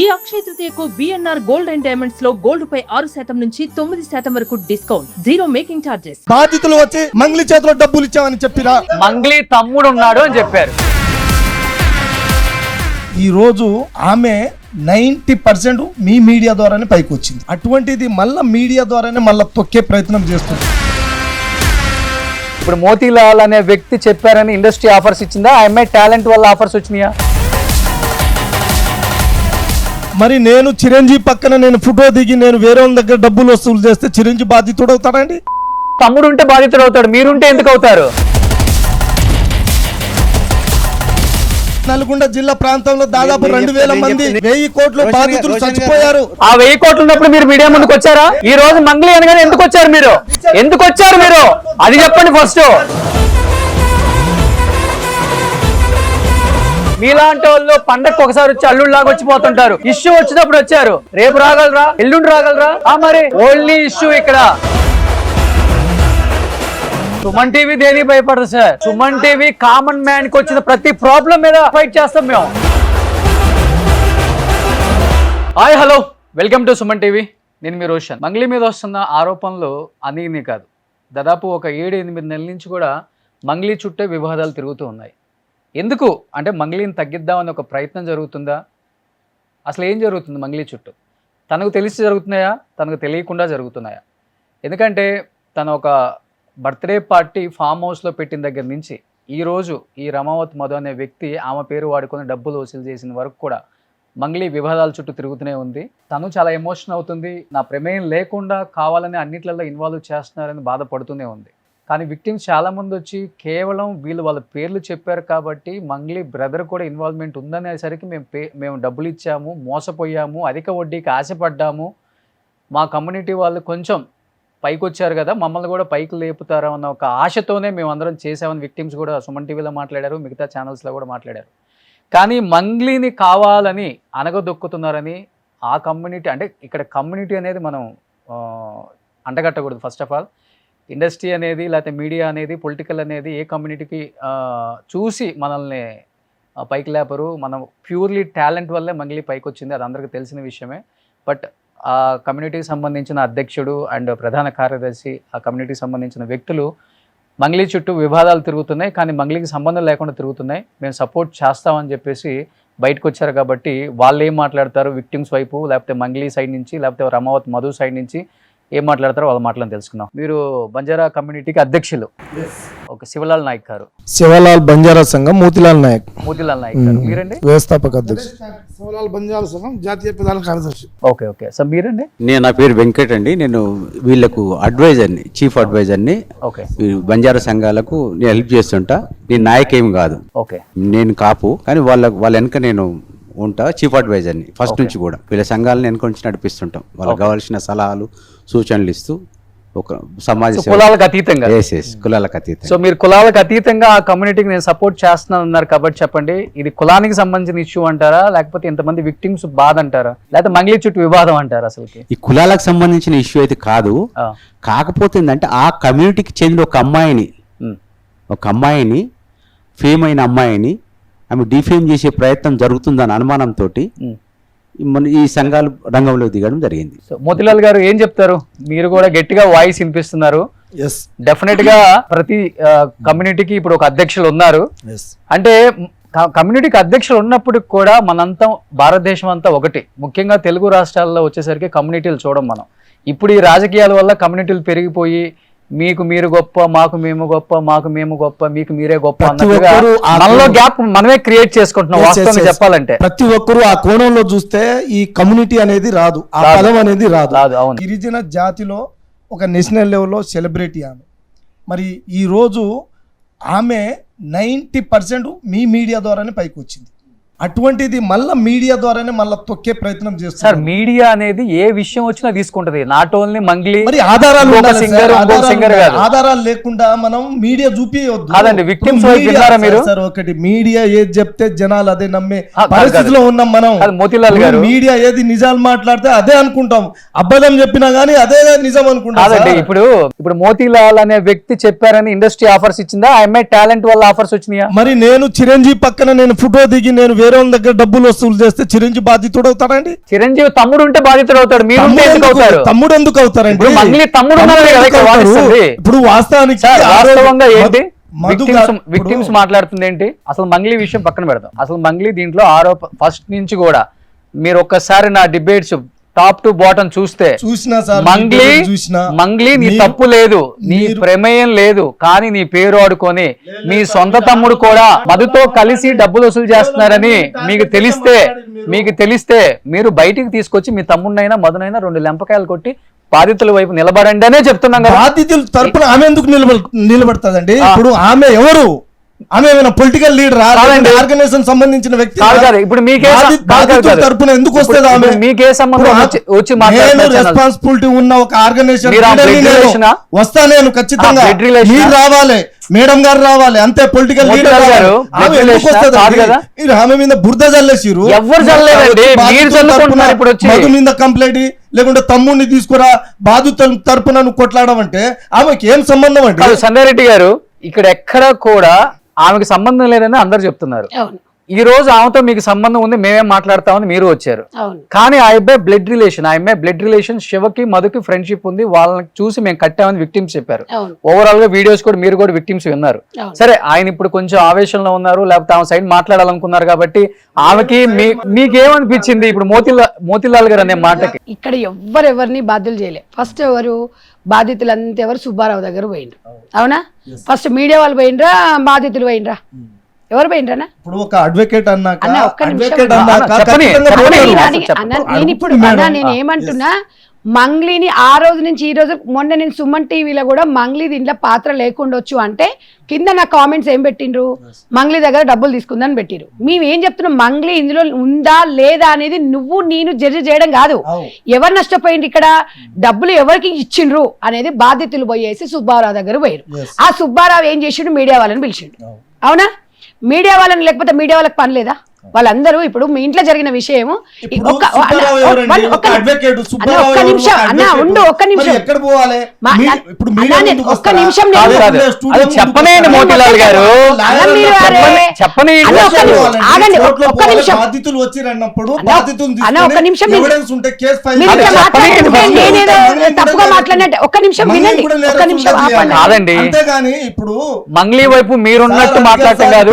ఈ అక్షయ తృతీయకు BNR gold and diamonds లో gold పై 6% నుంచి 9% వరకు డిస్కౌంట్, జీరో మేకింగ్ చార్జెస్. బాధితులు వచ్చి మంగ్లీ చేతిలో డబ్బులు ఇచ్చామని చెప్పిరా, మంగ్లీ తమ్ముడు ఉన్నాడు అని చెప్పారు. ఈ రోజు ఆమె 90% మీ మీడియా ద్వారానే పైకి వచ్చింది. అటువంటిది మళ్ళా మీడియా ద్వారానే మళ్ళా తొక్కే ప్రయత్నం చేస్తుంది. ఇప్పుడు మోతీలాల్ అనే వ్యక్తి చెప్పారని ఇండస్ట్రీ ఆఫర్స్ ఇచ్చిందా, ఆ అమ్మాయి టాలెంట్ వల్ల ఆఫర్స్ వచ్చినాయా? మరి నేను చిరంజీవి పక్కన నేను ఫోటో దిగి నేను వేరే వాళ్ళ దగ్గర డబ్బులు వసూలు చేస్తే చిరంజీవి బాధితుడు అవుతాడండి? తమ్ముడు ఉంటే బాధితుడు అవుతాడు, మీరుంటే ఎందుకు అవుతారు? నల్గొండ జిల్లా ప్రాంతంలో దాదాపు 2000 మంది 1000 కోట్ల బాధితులు చచ్చిపోయారు. ఆ 1000 కోట్లు ఉన్నప్పుడు మీరు మీడియా ముందుకు వచ్చారా? ఈ రోజు మంగ్లీ అనగానే ఎందుకు వచ్చారు మీరు? ఎందుకు వచ్చారు మీరు? అది చెప్పండి ఫస్ట్. మీలాంటి వాళ్ళు పండగకు ఒకసారి వచ్చి అల్లుళ్ళలాగా వచ్చిపోతుంటారు. ఇష్యూ వచ్చినప్పుడు వచ్చారు, రేపు రాగలరా, ఎల్లుండి రాగలరా? మరి ఓన్లీ ఇష్యూ ఇక్కడ. సుమన్ టీవీ దేనికి భయపడదు sir? Suman TV common man కి వచ్చిన ప్రతి ప్రాబ్లం మీద ఫైట్ చేస్తాం మేము. Hi hello, welcome to Suman TV. నేను మీ రోషన్. మంగ్లీ మీద వస్తున్న ఆరోపణలు అన్నీ కాదు, దాదాపు ఒక 7-8 నెలల నుంచి కూడా మంగ్లీ చుట్టే వివాదాలు తిరుగుతూ ఉన్నాయి. ఎందుకు అంటే మంగ్లీని తగ్గిద్దామని ఒక ప్రయత్నం జరుగుతుందా? అసలు ఏం జరుగుతుంది మంగ్లీ చుట్టూ? తనకు తెలిసి జరుగుతున్నాయా, తనకు తెలియకుండా జరుగుతున్నాయా? ఎందుకంటే తన ఒక బర్త్డే పార్టీ ఫామ్ హౌస్లో పెట్టిన దగ్గర నుంచి ఈరోజు ఈ రమావత్ మధు అనే వ్యక్తి ఆమె పేరు వాడుకొని డబ్బులు వసూలు చేసిన వరకు కూడా మంగ్లీ వివాదాల చుట్టూ తిరుగుతూనే ఉంది. తను చాలా ఎమోషన్ అవుతుంది. నా ప్రమేయం లేకుండా కావాలని అన్నిట్లలో ఇన్వాల్వ్ చేస్తున్నారని బాధపడుతూనే ఉంది. కానీ విక్టిమ్స్ చాలామంది వచ్చి కేవలం వాళ్ళ పేర్లు చెప్పారు కాబట్టి మంగ్లీ బ్రదర్ కూడా ఇన్వాల్వ్మెంట్ ఉందనేసరికి మేము డబ్బులు ఇచ్చాము, మోసపోయాము, అధిక వడ్డీకి ఆశపడ్డాము, మా కమ్యూనిటీ వాళ్ళు కొంచెం పైకి వచ్చారు కదా, మమ్మల్ని కూడా పైకి లేపుతారా అన్న ఒక ఆశతోనే మేము అందరం చేసామని విక్టిమ్స్ కూడా సుమన్ టీవీలో మాట్లాడారు, మిగతా ఛానల్స్లో కూడా మాట్లాడారు. కానీ మంగ్లీని కావాలని అనగదొక్కుతున్నారని ఆ కమ్యూనిటీ, అంటే ఇక్కడ కమ్యూనిటీ అనేది మనం అంటగట్టకూడదు. ఫస్ట్ ఆఫ్ ఆల్ ఇండస్ట్రీ అనేది లేకపోతే మీడియా అనేది పొలిటికల్ అనేది ఏ కమ్యూనిటీకి చూసి మనల్ని పైకి లేపరు. మనం ప్యూర్లీ టాలెంట్ వల్లే మంగ్లీ పైకి వచ్చింది, అది అందరికీ తెలిసిన విషయమే. బట్ ఆ కమ్యూనిటీకి సంబంధించిన అధ్యక్షుడు అండ్ ప్రధాన కార్యదర్శి, ఆ కమ్యూనిటీకి సంబంధించిన వ్యక్తులు మంగ్లీ చుట్టూ వివాదాలు తిరుగుతున్నాయి, కానీ మంగ్లీకి సంబంధం లేకుండా తిరుగుతున్నాయి. మేము సపోర్ట్ చేస్తామని చెప్పేసి బయటకు వచ్చారు. కాబట్టి వాళ్ళు ఏం మాట్లాడతారు విక్టిమ్స్ వైపు, లేకపోతే మంగ్లీ సైడ్ నుంచి, లేకపోతే రమావత్ మధు సైడ్ నుంచి ఏం మాట్లాడతారో వాళ్ళ మాటలను తెలుసుకుందాం. మీరు బంజారా కమ్యూనిటీకి అధ్యక్షులు. ఓకే, శివలాల్ నాయక్ గారు. శివలాల్ బంజారా సంఘం మోతీలాల్ నాయక్. మోతీలాల్ నాయక్ గారు. మీరండి? వ్యవస్థాపక అధ్యక్షుడు. శివలాల్ బంజారా సంఘం జాతీయ ప్రధాన కార్యదర్శి. ఓకే ఓకే సార్, మీరండి? నా పేరు వెంకట్ అండి. నేను వీళ్ళకు అడ్వైజర్ని, చీఫ్ అడ్వైజర్ని. ఓకే. బంజారా సంఘాలకు నేను హెల్ప్ చేస్తుంటా. నేను నాయక్ ఏమి కాదు. ఓకే. నేను కాపు, కానీ వాళ్ళ వెనక నేను ఉంటా, చీఫ్ అడ్వైజర్ని ఫస్ట్ నుంచి కూడా. వీళ్ళ సంఘాలను వెనుకొంచి నడిపిస్తుంటాం. వాళ్ళకి కావాల్సిన సలహాలు సూచనలు ఇస్తూ ఒక సమాజ కులాలకు అతీతంగా. కులాలకు అతీతంగా. సో మీరు కులాలకు అతీతంగా ఆ కమ్యూనిటీకి నేను సపోర్ట్ చేస్తున్నాను అన్నారు కాబట్టి చెప్పండి, ఇది కులానికి సంబంధించిన ఇష్యూ అంటారా, లేకపోతే ఇంతమంది విక్టిమ్స్ బాధ అంటారా, లేకపోతే మంగ్లీ చుట్టూ వివాదం అంటారా? అసలుకి ఈ కులాలకు సంబంధించిన ఇష్యూ అయితే కాదు. కాకపోతే ఏంటంటే ఆ కమ్యూనిటీకి చెందిన ఒక అమ్మాయిని ఫేమ్ అయిన అమ్మాయిని ఆమె డిఫేమ్ చేసే ప్రయత్నం జరుగుతుందని అనుమానంతో ఈ సంఘాలు రంగంలో దిగడం జరిగింది. మోతీలాల్ గారు ఏం చెప్తారు? మీరు కూడా గట్టిగా వాయిస్ వినిపిస్తున్నారు. డెఫినెట్ గా ప్రతి కమ్యూనిటీకి ఇప్పుడు ఒక అధ్యక్షులు ఉన్నారు. అంటే కమ్యూనిటీకి అధ్యక్షులు ఉన్నప్పుడు కూడా మనంతా భారతదేశం అంతా ఒకటి. ముఖ్యంగా తెలుగు రాష్ట్రాల్లో వచ్చేసరికి కమ్యూనిటీలు చూడం మనం. ఇప్పుడు ఈ రాజకీయాల వల్ల కమ్యూనిటీలు పెరిగిపోయి మీకు మీరు గొప్ప, మాకు మేము గొప్ప, మాకు మేము గొప్ప, మీకు మీరే గొప్ప అన్నట్టుగా మనలో గ్యాప్ మనమే క్రియేట్ చేసుకుంటున్నాం. వాస్తవంగా చెప్పాలంటే ప్రతి ఒక్కరు ఆ కోణంలో చూస్తే ఈ కమ్యూనిటీ అనేది రాదు, ఆ పదం అనేది రాదు. గిరిజన జాతిలో ఒక నేషనల్ లెవెల్లో సెలబ్రిటీ ఆమె. మరి ఈ రోజు ఆమె 90% మీ మీడియా ద్వారానే పైకి వచ్చింది. అటువంటిది మళ్ళా మీడియా ద్వారానే మళ్ళా తొక్కే ప్రయత్నం చేస్తారు. సార్ మీడియా అనేది ఏ విషయం వచ్చినా తీసుకుంటది, నాట్ ఓన్లీ మంగ్లీ. మరి ఆధారాలు ఆధారాలు లేకుండా మనం మీడియా చూపించవద్దు. కాదండి, విక్టిమ్స్ మీరు సార్ ఒకటి మీడియా ఏది చెప్తే జనాలు అదే నమ్మే పరిస్థితిలో ఉన్నాం మనం. మోతీలాల్ గారు, మీడియా ఏది నిజాలు మాట్లాడితే అదే అనుకుంటాం, అబద్ధం చెప్పినా గానీ అదే నిజం అనుకుంటాం. కాదండి, ఇప్పుడు మోతీలాల్ అనే వ్యక్తి చెప్పారని ఇండస్ట్రీ ఆఫర్స్ ఇచ్చిందా, ఆ అమ్మాయి టాలెంట్ వల్ల ఆఫర్స్ వచ్చినాయా? మరి నేను చిరంజీవి పక్కన నేను ఫోటో దిగి నేను వేరే వాళ్ళ దగ్గర డబ్బులు వసూలు చేస్తే చిరంజీవి బాధితుడు అవుతారండి? చిరంజీవి తమ్ముడు ఉంటే బాధితుడు అవుతాడు, మీరు ఉంటే ఎందుకు అవుతారు? తమ్ముడు ఎందుకు అవుతారండి? ఇప్పుడు మంగ్లీ తమ్ముడు ఉన్నారు కదా ఇక్కడ వాదిస్తుంది. ఇప్పుడు వాస్తవానికి సార్, వాస్తవంగా ఏంటి మధు విక్టిమ్స్ మాట్లాడుతుంది ఏంటి? అసలు మంగ్లీ విషయం పక్కన పెడతాం. అసలు మంగ్లీ దీంట్లో ఫస్ట్ నుంచి కూడా మీరు ఒక్కసారి నా డిబేట్స్ టాప్ టు బాటం చూస్తే మంగ్లీ నీ తప్పు లేదు, నీ ప్రమేయం లేదు, కానీ నీ పేరు ఆడుకొని మీ సొంత తమ్ముడు కూడా మధుతో కలిసి డబ్బులు వసూలు చేస్తున్నారని మీకు తెలిస్తే మీరు బయటికి తీసుకొచ్చి మీ తమ్ముడినైనా మధునైనా 2 లెంపకాయలు కొట్టి బాధితుల వైపు నిలబడండి అనే చెప్తున్నాం కదా. బాధితుల తరపున ఆమె ఎందుకు నిలబడతాదండి? ఇప్పుడు ఆమె ఎవరు? ఆమె ఏమైనా పొలిటికల్ లీడర్, ఆర్గనైజేషన్ సంబంధించిన వ్యక్తి? ఇప్పుడు తరపున ఎందుకు వస్తుంది ఆమె? మీకే సంబంధం వచ్చి రెస్పాన్సిబిలిటీ ఉన్న ఒక ఆర్గనైజేషన్ వస్తా నేను ఖచ్చితంగా. మీరు రావాలి, మేడం గారు రావాలి, అంతే. పొలిటికల్ లీడర్ ఆమె మీద బురద చల్లేసిరు. మధు మీద కంప్లైంట్ లేకుంటే తమ్ముడిని తీసుకురా బాధితుల తరపున కొట్లాడమంటే ఆమెకి ఏం సంబంధం అంటే? సంజయ్ రెడ్డి గారు, ఇక్కడ ఎక్కడ కూడా ఆమెకు సంబంధం లేదని అందరు చెప్తున్నారు. ఈ రోజు ఆమెతో మీకు సంబంధం ఉంది, మేమేం మాట్లాడతామని మీరు వచ్చారు. కానీ ఆ అబ్బాయి బ్లడ్ రిలేషన్ శివకి మధుకి ఫ్రెండ్షిప్ ఉంది, వాళ్ళని చూసి మేము కట్టామని విక్టిమ్స్ చెప్పారు. ఓవరాల్ గా వీడియోస్ కూడా మీరు కూడా విక్టిమ్స్ విన్నారు. సరే, ఆయన ఇప్పుడు కొంచెం ఆవేశంలో ఉన్నారు, లేకపోతే ఆమె సైడ్ మాట్లాడాలనుకున్నారు కాబట్టి ఆమెకి మీకేమనిపించింది ఇప్పుడు మోతీలాల్ గారు అనే మాటకి? ఇక్కడ ఎవరెవరిని బాధ్యులు చేయలే. ఫస్ట్ ఎవరు బాధితులు అంతా ఎవరు? సుబ్బారావు దగ్గర పోయిండ్రు, అవునా? ఫస్ట్ మీడియా వాళ్ళు పోయిండ్రా, బాధితులు పోయిండ్రా? ఎవరు పోయిండ్రనా? ఇప్పుడు ఒక అడ్వకేట్ అన్నాక నేను ఏమంటున్నా, మంగ్లీని ఆ రోజు నుంచి ఈ రోజు మొన్న నేను సుమన్ టీవీలో కూడా మంగ్లీ దీంట్లో పాత్ర లేకుండొచ్చు అంటే కింద నా కామెంట్స్ ఏం పెట్టిండ్రు? మంగ్లీ దగ్గర డబ్బులు తీసుకుందని పెట్టిరు. మేము ఏం చెప్తున్నాం, మంగ్లీ ఇందులో ఉందా లేదా అనేది నేను జడ్జి చేయడం కాదు. ఎవరు నష్టపోయింది ఇక్కడ, డబ్బులు ఎవరికి ఇచ్చిండ్రు అనేది బాధితులు పోయేసి సుబ్బారావు దగ్గర పోయారు. ఆ సుబ్బారావు ఏం చేసిండు? మీడియా వాళ్ళని పిలిచిండు, అవునా? మీడియా వాళ్ళని, లేకపోతే మీడియా వాళ్ళకి పని లేదా? వాళ్ళందరూ ఇప్పుడు మీ ఇంట్లో జరిగిన విషయం ఒక్క నిమిషం చెప్పనేయండి మోతీలాల్ గారు, తప్పుగా మాట్లాడినట్టు ఒక్క నిమిషం వినండి, ఒక్క నిమిషం కాదండి. ఇప్పుడు మంగ్లీ వైపు మీరున్నట్టు మాట్లాడటం కాదు.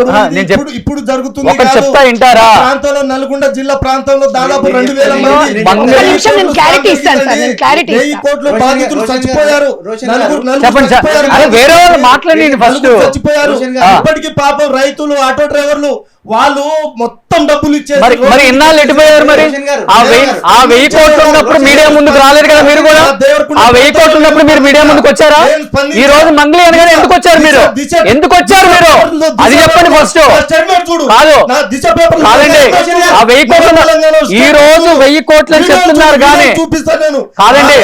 ఇప్పుడు జరుగుతుంది ఒకటి చెప్తా వింటారా? ప్రాంతంలో నల్గొండ జిల్లా ప్రాంతంలో దాదాపు 2000 మంది బాధితులు చచ్చిపోయారు. వేరే వాళ్ళు మాట్లాడండి ఫస్ట్. చచ్చిపోయారు. ఇప్పటికీ పాపం రైతులు, ఆటో డ్రైవర్లు వాళ్ళు మొత్తం డబ్బులు ఇచ్చారు. మరి ఇన్నాళ్ళు ఎట్టిపోయారు? మరి ఆ 1000 కోట్లు ఉన్నప్పుడు మీడియా ముందుకు రాలేదు కదా మీరు కూడా? ఆ 1000 కోట్లు ఉన్నప్పుడు మీరు మీడియా ముందుకు వచ్చారా? ఈ రోజు మంగ్లీ అనగానే ఎందుకు వచ్చారు మీరు? ఎందుకు వచ్చారు మీరు? అది చెప్పండి ఫస్ట్. కాదండి, ఆ 1000 కోట్లు ఈ రోజు 1000 కోట్లు అని చెప్తున్నారు కానీ కాదండి,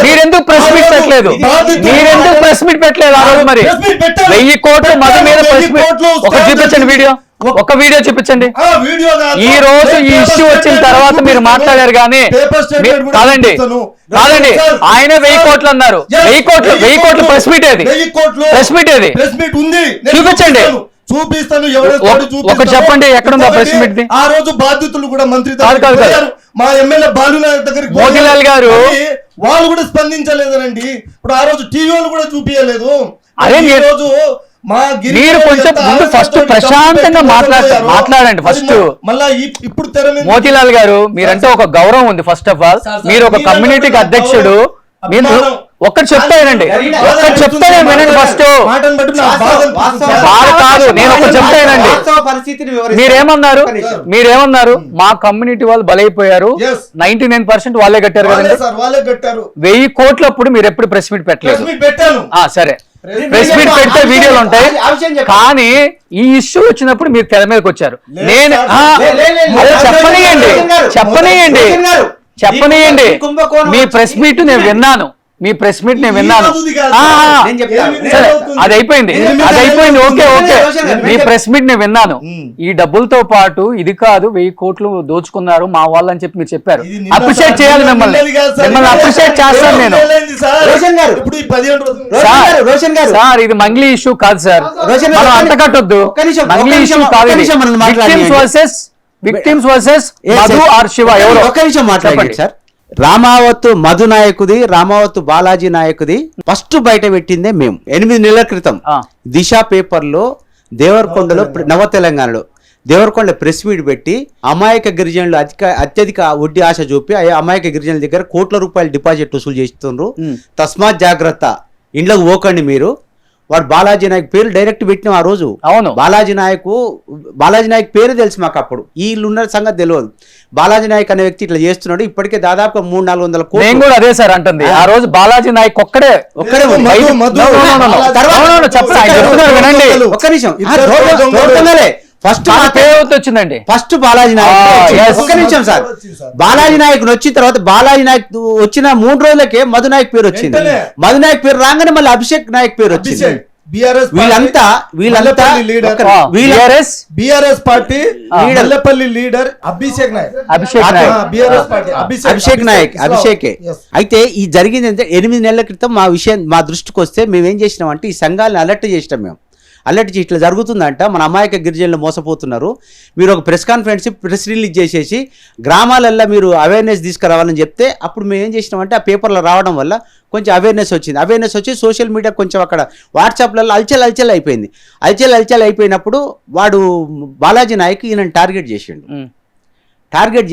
మీరెందుకు ప్రెస్ మీట్ పెట్టలేదు? మీరెందుకు ప్రెస్ మీట్ పెట్టలేదు ఆ రోజు? మరి 1000 కోట్లు మధు మీద ప్రెస్ మీట్ ఒక చూపించండి, ఒక వీడియో చూపించండి. ఈ రోజు ఈ ఇష్యూ వచ్చిన తర్వాత మీరు మాట్లాడారు కానీ కాదండి, ఆయన 1000 కోట్లు అన్నారు. 1000 కోట్లు ప్రెస్ మీట్ ఏది? చూపించండి, చూపిస్తాను. ఒకటి చెప్పండి, ఎక్కడుందా ప్రెస్ మీట్? ఆ రోజు బాధితులు కూడా మంత్రి మా ఎమ్మెల్యే బాలునాయక్ దగ్గరికి మోతీలాల్ గారు వాళ్ళు కూడా స్పందించలేదనండి. ఇప్పుడు ఆ రోజు టీవీ వాళ్ళు కూడా చూపించలేదు. అదే రోజు మీరు కొంచెం ముందు ఫస్ట్ ప్రశాంతంగా మాట్లాడండి ఫస్ట్. మళ్ళా ఇప్పుడు మోతీలాల్ గారు, మీరంటే ఒక గౌరవం ఉంది. ఫస్ట్ ఆఫ్ ఆల్ మీరు ఒక కమ్యూనిటీకి అధ్యక్షుడు. మీరు ఒక్కటి చెప్తానండి, ఒక్కటి చెప్తానే వినండి ఫస్ట్. కాదు, నేను ఒకటి చెప్తానండి. మీరేమన్నారు? మా కమ్యూనిటీ వాళ్ళు బలైపోయారు, 99% వాళ్ళే కట్టారు కదండి. 1000 కోట్లు అప్పుడు మీరు ఎప్పుడు ప్రెస్ మీట్ పెట్టలేదు. సరే, ప్రెస్ మీట్ పెడితే వీడియోలు ఉంటాయి, కానీ ఈ ఇష్యూ వచ్చినప్పుడు మీరు తెర మీదకి వచ్చారు. నేను చెప్పనీయండి మీ ప్రెస్ మీట్ నేను విన్నాను. మీ ప్రెస్ మీట్ నేను ఈ విన్నాను. రోజుది కాదు. నేను చెప్తాను. సరే, అది అయిపోయింది. ఓకే ఓకే, మీ ప్రెస్ మీట్ నేను విన్నాను. ఈ డబ్బులతో పాటు ఇది కాదు 1000 కోట్లు దోచుకున్నారు మా వాళ్ళు అని చెప్పి మీరు చెప్పారు. ఇది నిన్న అప్రిషియేట్ చేయాలి మిమ్మల్ని, అప్రిషియేట్ చేస్తాను నేను. రోషన్ గారు, ఇప్పుడు ఈ 15 రోజులు రోషన్ గారు సార్ ఇది మంగ్లీ ఇష్యూ కాదు సార్, రోషన్ మనం గారు, అంత కట్టొద్దు. ఒక్క నిమిషం, మంగ్లీ ఒక్క ఇష్యూ నిమిషం, కాదు, ఒక్క నిమిషం మనం మాట్లాడండి. Victims versus Madhu or Shiva ఎవరు? ఒక్క నిమిషం మాట్లాడండి చెప్పండి. సార్. రామావత్ మధు నాయకుది, రామావత్ బాలాజీ నాయకుది ఫస్ట్ బయట పెట్టిందే మేము 8 నెలల క్రితం దిశ పేపర్లో దేవరకొండలో నవ తెలంగాణలో దేవరకొండ ప్రెస్ మీట్ పెట్టి అమాయక గిరిజనులు అత్యధిక వడ్డీ ఆశ చూపి అమాయక గిరిజనుల దగ్గర కోట్ల రూపాయలు డిపాజిట్ వసూలు చేస్తున్నారు, తస్మాత్ జాగ్రత్త, ఇంట్లోకి పోకండి మీరు. వాడు బాలాజీ నాయక్ పేరు డైరెక్ట్ పెట్టినాం ఆ రోజు. అవును, బాలాజీ నాయక్ పేరు తెలుసు మాకు, అప్పుడు వీళ్ళున్న సంగతి తెలియదు. బాలాజీ నాయక్ అనే వ్యక్తి ఇట్లా చేస్తున్నాడు. ఇప్పటికే దాదాపు 300-400 కోట్లు. నేను కూడా అదే సార్ అంటుంది. ఆ రోజు బాలాజీ నాయక్ ఒక్కడే వినండి, ఒక్క నిమిషం, ఫస్ట్ వచ్చిందండి. ఫస్ట్ బాలాజీ నాయక్. ఒక్క నిమిషం సార్, బాలాజీ నాయక్ వచ్చిన తర్వాత బాలాజీ నాయక్ వచ్చిన 3 రోజులకే మధు నాయక్ పేరు వచ్చింది. మధు నాయక్ పేరు రాగానే మళ్ళీ అభిషేక్ నాయక్ పేరు వచ్చింది. వీళ్ళంతా BRS party Mallepalli leader Abhishek Nayak. అభిషేకే. అయితే ఈ జరిగింది అంటే 8 నెలల క్రితం మా దృష్టికి వస్తే మేము ఏం చేసినాం అంటే ఈ సంఘాలను అలర్ట్ చేసినాం. మేము అలర్ట్ చేసి ఇట్లా జరుగుతుందంట, మన అమాయక గిరిజనులు మోసపోతున్నారు, మీరు ఒక ప్రెస్ రిలీజ్ చేసేసి గ్రామాలల్లో మీరు అవేర్నెస్ తీసుకురావాలని చెప్తే అప్పుడు మేము ఏం చేసినామంటే ఆ పేపర్లో రావడం వల్ల కొంచెం అవేర్నెస్ వచ్చి సోషల్ మీడియా కొంచెం అక్కడ వాట్సాప్లలో అల్చల్ అయిపోయింది. అల్చల్ అయిపోయినప్పుడు వాడు బాలాజీ నాయక్ ఈయన టార్గెట్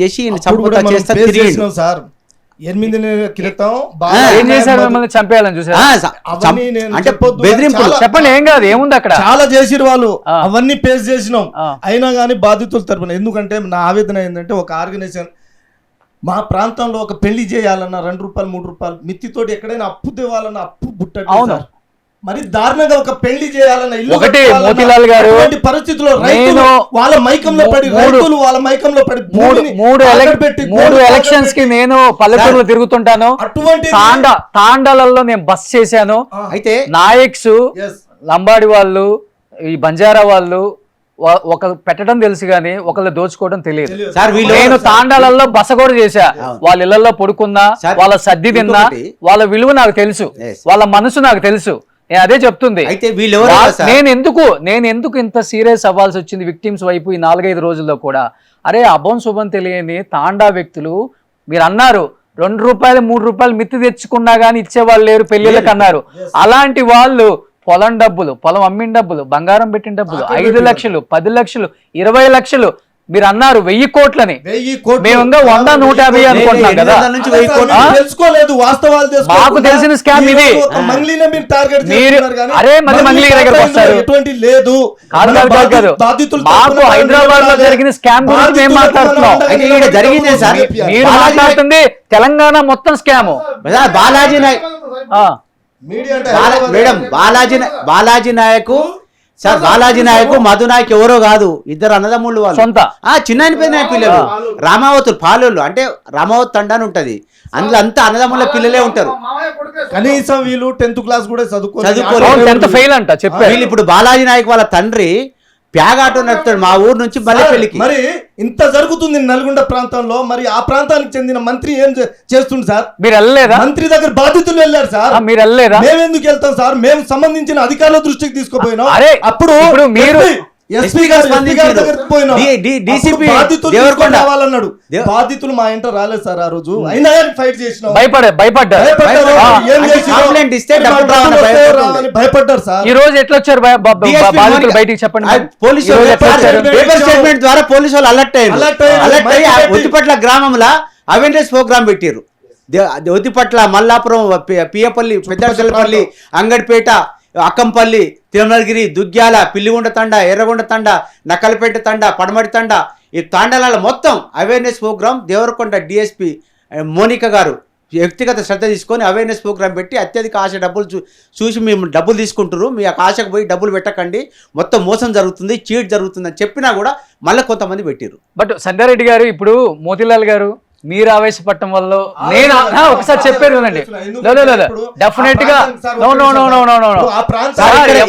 చేసి ఈయన చంపుతా చేస్తా తిరిగిండు సార్. 8 నెలల క్రితం ఏం చేశారు? మిమ్మల్ని చంపేయాలని చూసారు అంటే బెదిరింపులు. చెప్పండి, ఏం కాదు, ఏముంది అక్కడ? చాలా చేసిరు వాళ్ళు, అవన్నీ పేస్ చేసినాం. అయినా కానీ బాధితుల తరపున, ఎందుకంటే నా ఆవేదన ఏంటంటే ఒక ఆర్గనైజేషన్ మా ప్రాంతంలో ఒక పెళ్లి చేయాలన్నా 2 రూపాయలు 3 రూపాయలు మిత్తితోటి ఎక్కడైనా అప్పు తేవాలన్నా అప్పు బుట్ట. మరి దారుణంగా ఒక పెళ్లి చేయాలన్న ఇల్లు ఒకటి మోతిలాల్ గారు పరిస్థితుల్లో రైతులు వాళ్ళ మైకంలో పడి మూడు ఎలక్షన్స్ కి నేను పల్లెటూరులో తిరుగుతుంటాను. అటువంటి తాండాలలో నేను బస్ చేశాను. అయితే నాయక్స్, లంబాడి వాళ్ళు, ఈ బంజారా వాళ్ళు ఒక పెట్టడం తెలుసు గానీ ఒకళ్ళు దోచుకోవడం తెలియదు. నేను తాండాలలో బస కూడా చేశా, వాళ్ళ ఇళ్లలో పడుకున్నా, వాళ్ళ సర్ది తిన్నా, వాళ్ళ విలువ నాకు తెలుసు, వాళ్ళ మనసు నాకు తెలుసు. అదే చెప్తుంది. అయితే నేను ఎందుకు ఇంత సీరియస్ అవ్వాల్సి వచ్చింది విక్టిమ్స్ వైపు ఈ 4-5 రోజుల్లో కూడా? అరే అభం శుభం తెలియని తాండా వ్యక్తులు, మీరు అన్నారు 2 రూపాయలు 3 రూపాయలు మిత్తి తెచ్చుకున్నా గానీ ఇచ్చేవాళ్ళు లేరు పెళ్లిళ్ళకి అన్నారు. అలాంటి వాళ్ళు పొలం డబ్బులు, పొలం అమ్మిన డబ్బులు, బంగారం పెట్టిన డబ్బులు, 5 లక్షలు, 10 లక్షలు, 20 లక్షలు, మీరు అన్నారు 1000 కోట్లని, మేము 100-150 అనుకుంటున్నాం కదా. తెలుసుకోలేదు, వాస్తవాలు మాకు తెలిసిన స్కామ్ ఇది. అరే మళ్ళీ మంగ్లీ దగ్గరకు వస్తారు. మాకు హైదరాబాద్ లో జరిగిన స్కామ్ గురించి మేము మాట్లాడుతున్నాం. మీరు మాట్లాడుతుంది తెలంగాణ మొత్తం scam. Balaji Nayak madam, Balaji Nayak sir, Balaji నాయకు మధు నాయక్ ఎవరో కాదు, ఇద్దరు అన్నదమ్ముళ్ళు వాళ్ళు, సొంత చిన్న పిల్లలు, రామావతులు పాలోళ్ళు, అంటే రామావత్ తండాని ఉంటది, అందులో అంతా అన్నదమ్ముల పిల్లలే ఉంటారు. కనీసం వీళ్ళు 10th క్లాస్ కూడా చదువుకోలేదు. వీళ్ళు ఇప్పుడు బాలాజీ నాయక్ వాళ్ళ తండ్రి ప్యాగాటో నడుపుతాడు మా ఊరు నుంచి మల్లెపల్లికి. మరి ఇంత జరుగుతుంది నల్గొండ ప్రాంతంలో, మరి ఆ ప్రాంతానికి చెందిన మంత్రి ఏం చేస్తుంది సార్? మీరు వెళ్ళలేదా? మంత్రి దగ్గర బాధితులు వెళ్ళారు సార్, మీరు వెళ్ళలేదా? మేము ఎందుకు వెళ్తాం సార్? మేము సంబంధించిన అధికారుల దృష్టికి తీసుకుపోయినాం. అప్పుడు మీరు ఎస్పీ గారు దగ్గరికి పోయినాం, బాధితులు రావాలన్నాడు. బాధితులు మా ఇంట రాలేదు సార్ ఆ రోజు, అయినా ఫైట్ చేసినాం. భయపడ్డారు సార్. ఈ రోజు ఎట్లా వచ్చారు బాధితులు బయటికి? చెప్పండి. పేపర్ స్టేట్మెంట్ ద్వారా పోలీసు వాళ్ళు అలర్ట్ అయ్యారు. ఒత్తిపట్ల గ్రామంలో అవేర్నెస్ ప్రోగ్రామ్ పెట్టారు. ఒత్తిపట్ల, మల్లాపురం, పియపల్లి, పెద్దపల్లి, అంగడిపేట, అక్కంపల్లి, తిరుమలగిరి, దుగ్గ్యాల, పిల్లిగుండ తండ, ఎర్రగొండ తండ, నక్కలపేట తండ, పడమటి తండ, ఈ తాండాల మొత్తం awareness programme Devarakonda DSP Monika garu వ్యక్తిగత శ్రద్ధ తీసుకొని అవేర్నెస్ ప్రోగ్రామ్ పెట్టి అత్యధిక ఆశ డబ్బులు చూసి మేము డబ్బులు తీసుకుంటారు, మీ ఆశకు పోయి డబ్బులు పెట్టకండి, మొత్తం మోసం జరుగుతుంది, చీట్ జరుగుతుంది అని చెప్పినా కూడా మళ్ళీ కొంతమంది పెట్టారు. బట్ సంగారెడ్డి గారు, ఇప్పుడు మోతిలాల్ గారు మీరు ఆవేశపడటం వల్ల నేను ఒకసారి చెప్పారు కదండి, డెఫినెట్ గా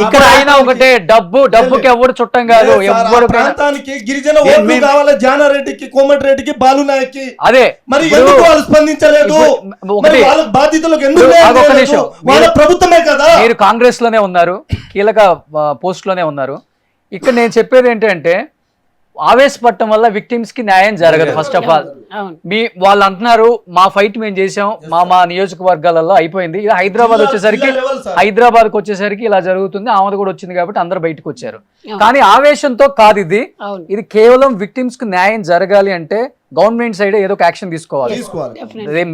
ఇక్కడ అయినా ఒకటే, డబ్బుకి ఎవరు చుట్టం కాదు, ఎవరు ప్రాంతానికి గిరిజన ఓట్లు కావాలి, జానారెడ్డికి, కోమటిరెడ్డికి, బాలునాయక్కి. అదే మరి ఎందుకు వాళ్ళు స్పందించలేదు? మరి వాళ్ళ బాధితులకు ఎందుకు లేదు? వాళ్ళ ప్రభుత్వమే కదా. మీరు కాంగ్రెస్ లోనే ఉన్నారు, కీలక పోస్ట్ లోనే ఉన్నారు. ఇక్కడ నేను చెప్పేది ఏంటంటే ఆవేశపడటం వల్ల విక్టిమ్స్ కి న్యాయం జరగదు. ఫస్ట్ ఆఫ్ ఆల్ వాళ్ళు అంటున్నారు మా ఫైట్ మేము చేసాం, మా నియోజకవర్గాలలో అయిపోయింది. ఇది హైదరాబాద్కి వచ్చేసరికి ఇలా జరుగుతుంది. ఆమెది కూడా వచ్చింది కాబట్టి అందరు బయటకు వచ్చారు. కానీ ఆవేశంతో కాదు ఇది కేవలం విక్టిమ్స్ కి న్యాయం జరగాలి అంటే గవర్నమెంట్ సైడ్ ఏదో ఒక యాక్షన్ తీసుకోవాలి.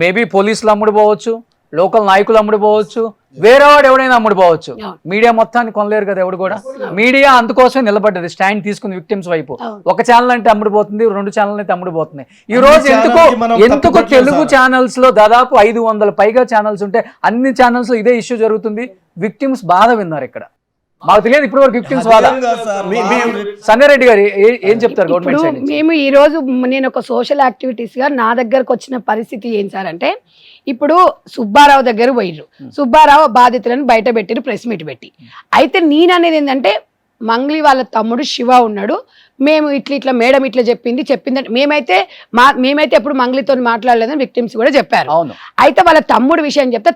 మేబీ పోలీసులు అమ్ముడుపోవచ్చు, లోకల్ నాయకులు అమ్ముడుపోవచ్చు, వేరే వాడు ఎవడైనా అమ్ముడుపోవచ్చు. మీడియా మొత్తాన్ని కొనలేరు కదా ఎవడు కూడా. మీడియా అందుకోసమే నిలబడ్డది, స్టాండ్ తీసుకుని విక్టిమ్స్ వైపు. ఒక ఛానల్ అంటే అమ్ముడుపోతుంది, 2 ఛానల్ అయితే అమ్ముడుపోతుంది. ఈ రోజు ఎందుకు తెలుగు ఛానల్స్ లో దాదాపు 500 పైగా ఛానల్స్ ఉంటే అన్ని ఛానల్స్ లో ఇదే ఇష్యూ జరుగుతుంది. విక్టిమ్స్ బాధ విన్నారు ఇక్కడ. మాకు తెలియదు ఇప్పటి వరకు విక్టిమ్స్ బాధ. సంగారెడ్డి గారు ఏం చెప్తారు గవర్నమెంట్ సైడ్ నుంచి? మేము ఈ రోజు నేను ఒక సోషల్ యాక్టివిటీస్ గా నా దగ్గరకు వచ్చిన పరిస్థితి ఏం సార్ అంటే, ఇప్పుడు సుబ్బారావు దగ్గర పోయిర్రు, సుబ్బారావు బాధితులను బయట పెట్టిరు ప్రెస్ మీట్ పెట్టి. అయితే నేను అనేది ఏంటంటే మంగ్లీ వాళ్ళ తమ్ముడు శివ ఉన్నాడు, మేము ఇట్లా మేడం ఇట్లా చెప్పిందంటే మేమైతే ఎప్పుడు మంగ్లీతో మాట్లాడలేదని విక్టిమ్స్ కూడా చెప్పారు. అయితే వాళ్ళ తమ్ముడు విషయం చెప్తే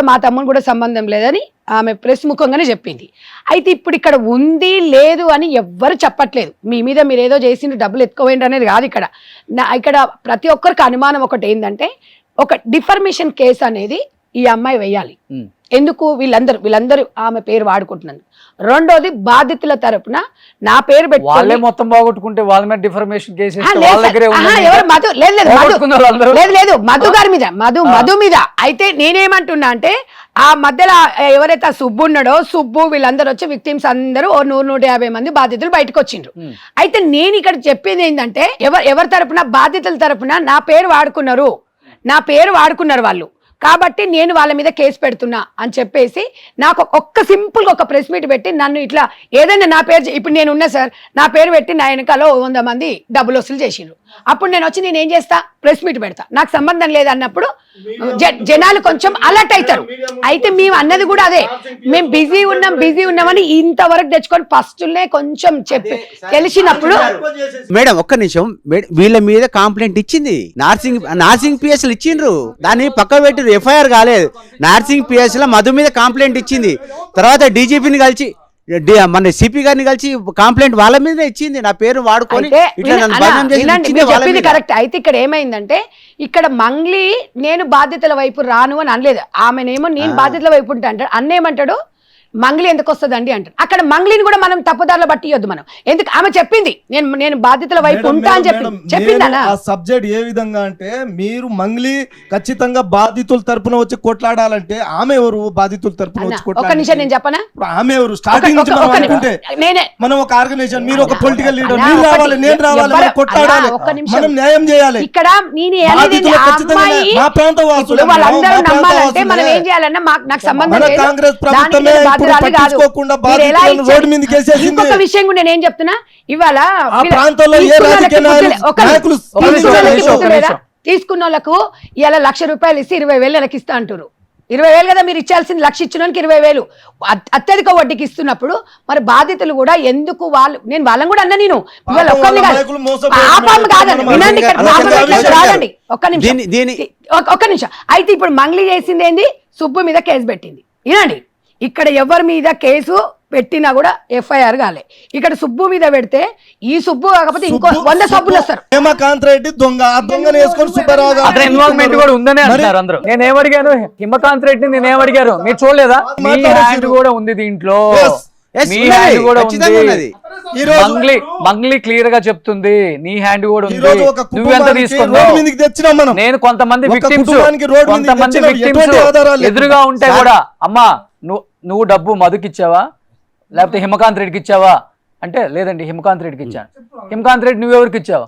మా తమ్ముడు కూడా సంబంధం లేదని ఆమె ప్రెస్ ముఖంగానే చెప్పింది. అయితే ఇప్పుడు ఇక్కడ ఉంది లేదు అని ఎవ్వరు చెప్పట్లేదు. మీ మీద మీరు ఏదో చేసిండ్రు, డబ్బులు ఎత్తుకోవేండి అనేది కాదు. ఇక్కడ ప్రతి ఒక్కరికి అనుమానం ఒకటి ఏంటంటే, ఒక డిఫర్మేషన్ కేసు అనేది ఈ అమ్మాయి వేయాలి. ఎందుకు? వీళ్ళందరూ ఆమె పేరు వాడుకుంటున్నారు. రెండోది బాధితుల తరపున నా పేరు పెట్టి వాళ్ళే మొత్తం బాగొట్టుకుంటే వాళ్ళ మీద డిఫర్మేషన్ కేసు లేదు మధు గారి మీద మధు మీద. అయితే నేనేమంటున్నా అంటే ఆ మధ్యలో ఎవరైతే సుబ్బు ఉన్నాడో, సుబ్బు వీళ్ళందరూ వచ్చి విక్టిమ్స్ అందరూ 100-150 మంది బాధితులు బయటకు వచ్చిండ్రు. అయితే నేను ఇక్కడ చెప్పేది ఏంటంటే ఎవరి తరపున, బాధితుల తరపున నా పేరు వాడుకున్నారు వాళ్ళు. కాబట్టి నేను వాళ్ళ మీద కేసు పెడుతున్నా అని చెప్పేసి నాకు ఒక్క సింపుల్ గా ఒక ప్రెస్ మీట్ పెట్టి నన్ను ఇట్లా ఏదైనా నా పేరు ఇప్పుడు నేను ఉన్నా సార్, నా పేరు పెట్టి నా వెనకాల 100 మంది డబ్బులు వసూలు చేసిండ్రు. అప్పుడు నేను వచ్చి నేను ఏం చేస్తా, ప్రెస్ మీట్ పెడతా. నాకు సంబంధం లేదన్నప్పుడు జనాలు కొంచెం అలర్ట్ అవుతారు. అయితే మేము అన్నది కూడా అదే, మేము బిజీ ఉన్నామని ఇంతవరకు తెచ్చుకొని ఫస్ట్నే కొంచెం చెప్పి తెలిసినప్పుడు. మేడం ఒక్క నిమిషం, వీళ్ళ మీద కంప్లైంట్ ఇచ్చింది నార్సింగ్ పిఎస్లు ఇచ్చిండ్రు, దాన్ని పక్క పెట్టి ఎఫ్ఐఆర్ కాలేదు. నార్సింగ్ పిఎస్ లో మధు మీద కంప్లైంట్ ఇచ్చింది. తర్వాత డీజీపీని కలిసి మన సిపి గారిని కలిసి కంప్లైంట్ వాళ్ళ మీదనే ఇచ్చింది, నా పేరు వాడుకొని చెప్పింది కరెక్ట్. అయితే ఇక్కడ ఏమైందంటే, ఇక్కడ మంగ్లీ నేను బాధ్యతల వైపు రాను అని అనలేదు. ఆమెనేమో నేను బాధ్యతల వైపు ఉంటా అంటాడు. అన్నేమంటాడు, మంగ్లీ ఎందుకు వస్తుందండి అంటాడు. అక్కడ మంగ్లీని కూడా మనం తప్పుదారులు పట్టియొద్దు మనం. ఎందుకు? ఆమె చెప్పింది నేను బాధ్యతల వైపు ఉంటా అని చెప్పిందా. ఆ సబ్జెక్ట్ ఏ విధంగా అంటే, మీరు మంగ్లీ ఖచ్చితంగా బాధితుల తరపున వచ్చి కొట్లాడాలంటే ఆమె ఎవరు? బాధితుల తరపున వచ్చి కొట్లాడాలి. ఒక నిమిషం నేను చెప్పనా, ఆమె ఎవరు? స్టార్టింగ్ నుంచి మనం అనుకుంటే మనం ఒక ఆర్గనైజేషన్, మీరు ఒక పొలిటికల్ లీడర్, మీరు రావాలి, నేను రావాలి, మనం కొట్లాడాలి, మనం న్యాయం చేయాలి. ఇక్కడ మా ప్రాంత వాసులు వాళ్ళందరూ నమ్మాలంటే మనం ఏం చేయాలన్నా నాకు సంబంధం లేదు. కాంగ్రెస్ ప్రభుత్వమే పట్టించుకోకుండా బాధితులను రోడ్డు మీదకి వేసేసింది. ఇంకొక విషయం కూడా నేను ఏం చెప్తున్నా, ఇవాళ ఆ ప్రాంతంలో ఏ రాజకీయ నాయకులు తీసుకున్న వాళ్ళకు ఇలా ₹1,00,000 ఇస్తే 20,000 నెలకి ఇస్తా అంటారు. 20,000 కదా మీరు ఇచ్చాల్సింది, 1,00,000 ఇచ్చిన వాళ్ళకి 20,000 అత్యధిక వడ్డీకి ఇస్తున్నప్పుడు మరి బాధితులు కూడా ఎందుకు నేను వాళ్ళని కూడా అన్నా. నేను ఒక్కరిని కాదండి, వినండి, రాదండి, ఒక్క నిమిషం. అయితే ఇప్పుడు మంగ్లీ చేసింది ఏంది, సుబ్బు మీద కేసు పెట్టింది. వినండి, ఇక్కడ ఎవరి మీద కేసు పెట్టినా కూడా ఎఫ్ఐఆర్ కాలే. ఇక్కడ సుబ్బు మీద పెడితే ఈ సుబ్బు కాకపోతే ఇంకో 100 సబ్బులు వస్తారు. హిమకాంత్ రెడ్డి దొంగ, ఆ దొంగను వేసుకొని సుబ్బారావు అతని ఇన్వాల్వ్మెంట్ కూడా ఉందనే అంటారు అందరూ. నేనేమడిగాను, హిమకాంత్ రెడ్డిని నేనేమడిగారు, మీరు చూడలేదా? మీ హ్యాండ్ కూడా ఉంది దీంట్లో, మీ హ్యాండ్ కూడా ఉంది. మంగ్లీ క్లియర్ గా చెప్తుంది, నీ హ్యాండ్ కూడా ఉంది. నువ్వెంత తీసుకున్నావు? నేను కొంతమంది విక్టిమ్స్ ఎదురుగా ఉంటే కూడా, అమ్మా నువ్వు డబ్బు మధుకి ఇచ్చావా లేకపోతే హిమకాంత్ రెడ్డికి ఇచ్చావా అంటే, లేదండి హిమకాంత్ రెడ్డికి ఇచ్చాను. హిమకాంత్ రెడ్డి నువ్వెవరికి ఇచ్చావా?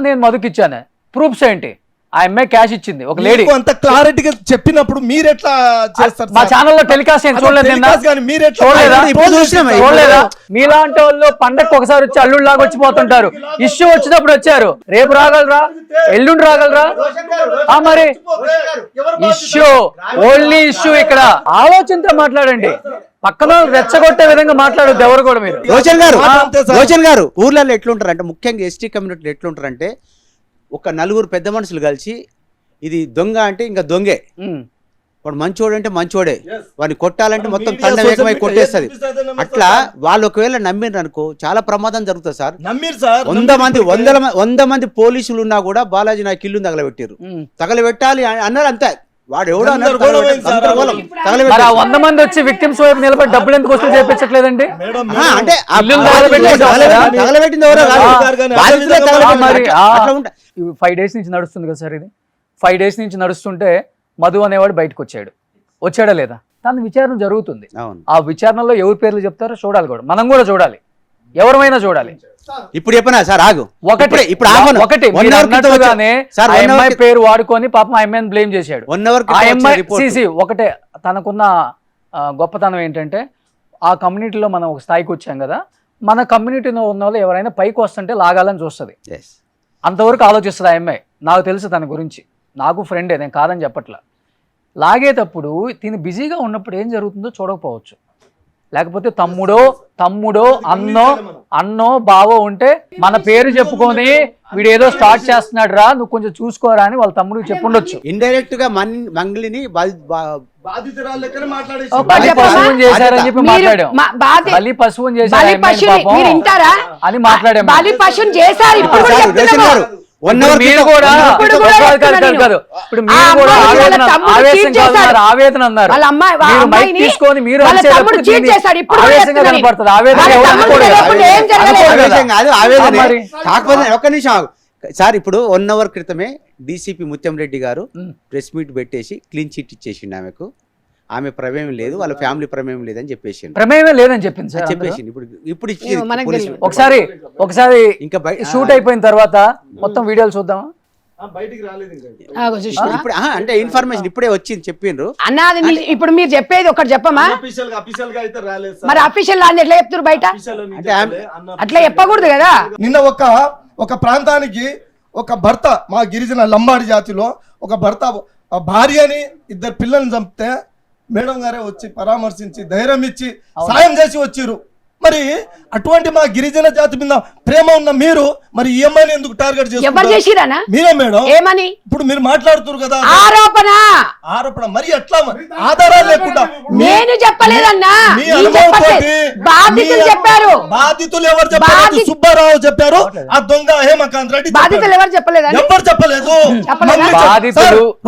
నేను మధుకి ఇచ్చానే. ప్రూఫ్స్ ఏంటి? ఆ అమ్మాయి క్యాష్ ఇచ్చింది ఒక లేడీ. మీకు అంత క్లారిటీగా చెప్పినప్పుడు మీరు ఎట్లా చేస్తారు మా సార్? ఛానల్లో టెలికాస్ట్ ఏం చూడలేదు నిన్న? టెలికాస్ట్ కానీ మీరు ఎట్లా చూడలేదా? ఇప్పుడు చూసినాం. చూడలేదా? మీలాంటి వాళ్ళు పండగకి ఒకసారి వచ్చి అల్లుళ్ళలాగా వచ్చిపోతుంటారు. ఇష్యూ వచ్చినప్పుడు వచ్చారు, రేపు రాగలరా, ఎల్లుండి రాగలరా? మరి ఇష్యూ ఓన్లీ ఇష్యూ. ఇక్కడ ఆలోచనతో మాట్లాడండి, పక్కన రెచ్చగొట్టే విధంగా మాట్లాడొద్దు ఎవరు కూడా. మీరు రోషన్ గారు ఊర్లలో ఎట్లుంటారు అంటే, ముఖ్యంగా ఎస్టీ కమ్యూనిటీలు ఎట్లుంటారంటే, ఒక నలుగురు పెద్ద మనుషులు కలిసి ఇది దొంగ అంటే ఇంకా దొంగే, వాడు మంచోడు అంటే మంచోడే, వాడిని కొట్టాలంటే మొత్తం తండ వేగమై కొట్టేస్తుంది. అట్లా వాళ్ళు ఒకవేళ నమ్మిండ్రు అనుకో చాలా ప్రమాదం జరుగుతుంది సార్. నమ్మిరు సార్. 100 మంది పోలీసులు ఉన్నా కూడా బాలాజీ నాకు ఇల్లు తగలబెట్టారు. తగలబెట్టాలి అన్నారు అంతే. వాడు ఎవడో మరి ఆ 100 మంది వచ్చి విక్టిమ్స్ వైపు నిలబడి డబ్బులు ఎందుకు వసూలు చేయించట్లేదండి? అంటే తగలబెట్టింది ఎవరో మరి 5 days నుంచి నడుస్తుంది కదా సార్ ఇది. 5 days నుంచి నడుస్తుంటే మధు అనేవాడు బయటకు వచ్చాడా లేదా? తన విచారణ జరుగుతుంది. ఆ విచారణలో ఎవరి పేర్లు చెప్తారో చూడాలి కూడా, మనం కూడా చూడాలి, ఎవరైనా చూడాలి. ఇప్పుడు చెప్పనా సార్? ఆగు. ఇప్పుడు అన్నట్టుగానే ఆ అమ్మాయి పేరు వాడుకొని పాపం ఆ అమ్మాయిని బ్లేమ్ చేశాడు. ఆ అమ్మాయి ఒకటే తనకున్న గొప్పతనం ఏంటంటే, ఆ కమ్యూనిటీలో మనం ఒక స్థాయికి వచ్చాం కదా, మన కమ్యూనిటీలో ఉన్న వాళ్ళు ఎవరైనా పైకి వస్తుంటే లాగాలని చూస్తుంది, అంతవరకు ఆలోచిస్తుంది ఆ అమ్మాయి. నాకు తెలుసు తన గురించి, నాకు ఫ్రెండే, నేను కాదని చెప్పట్లా. లాగేటప్పుడు తిని బిజీగా ఉన్నప్పుడు ఏం జరుగుతుందో చూడకపోవచ్చు, లేకపోతే తమ్ముడో అన్నో బావో ఉంటే మన పేరు చెప్పుకొని వీడు ఏదో స్టార్ట్ చేస్తున్నాడు రా, నువ్వు కొంచెం చూసుకోరా అని వాళ్ళ తమ్ముడికి చెప్పుండొచ్చు. ఇండైరెక్ట్ గా మంగ్లీని పశువుని చేశారని చెప్పి మాట్లాడాం, బలి పశువుని చేశారు అని మాట్లాడాం. మీరు కూడా ఆవేదన అన్నారు, తీసుకొని మీరు ఆవేశంగా కనపడుతుంది. కాకపోతే ఒక్క నిమిషం సార్, ఇప్పుడు 1 hour క్రితమే డీసీపీ ముత్యం రెడ్డి గారు ప్రెస్ మీట్ పెట్టేసి క్లీన్ చిట్ ఇచ్చేసిండు ఆమెకు. ఆమె ప్రమేయం లేదు, వాళ్ళ ఫ్యామిలీ ప్రమేయం లేదని చెప్పేసి ప్రమేయం లేదని చెప్పింది సార్, చెప్పేసి ఇప్పుడు ఒకసారి ఇంకా షూట్ అయిపోయిన తర్వాత మొత్తం వీడియోలు చూద్దామా? ఇప్పుడు అంటే ఇన్ఫర్మేషన్ ఇప్పుడే వచ్చింది చెప్పిండ్రు అన్నది. ఇప్పుడు మీరు చెప్పేది ఒకటి చెప్పమా? మరి అఫీషియల్ అని ఎట్లా చెప్తారు బయట? అట్లా చెప్పకూడదు కదా. నిన్న ఒక ప్రాంతానికి ఒక భర్త, మా గిరిజన లంబాడి జాతిలో ఒక భర్త భార్యని 2 పిల్లల్ని చంపితే మేడం గారే వచ్చి పరామర్శించి ధైర్యం ఇచ్చి సాయం చేసి వచ్చిర్రు. మరి అటువంటి మా గిరిజన జాతి మీద ప్రేమ ఉన్న మీరు మరి ఈ అమ్మాయిని ఎందుకు టార్గెట్ చేస్తున్నారు? మీరే మేడం. ఏమని ఇప్పుడు మీరు మాట్లాడుతున్నారు కదా, ఆరోపణ మరి ఎట్లా ఆధారాలు లేకుండా? నేను చెప్పలేదన్నా, బాధితులు చెప్పారు. బాధితులు ఎవరు చెప్పారు? సుబ్బారావు చెప్పారు, ఆ దొంగ హేమకాంత్ రెడ్డి. బాధితులు ఎవరు చెప్పలేదు? ఎవరు చెప్పలేదు?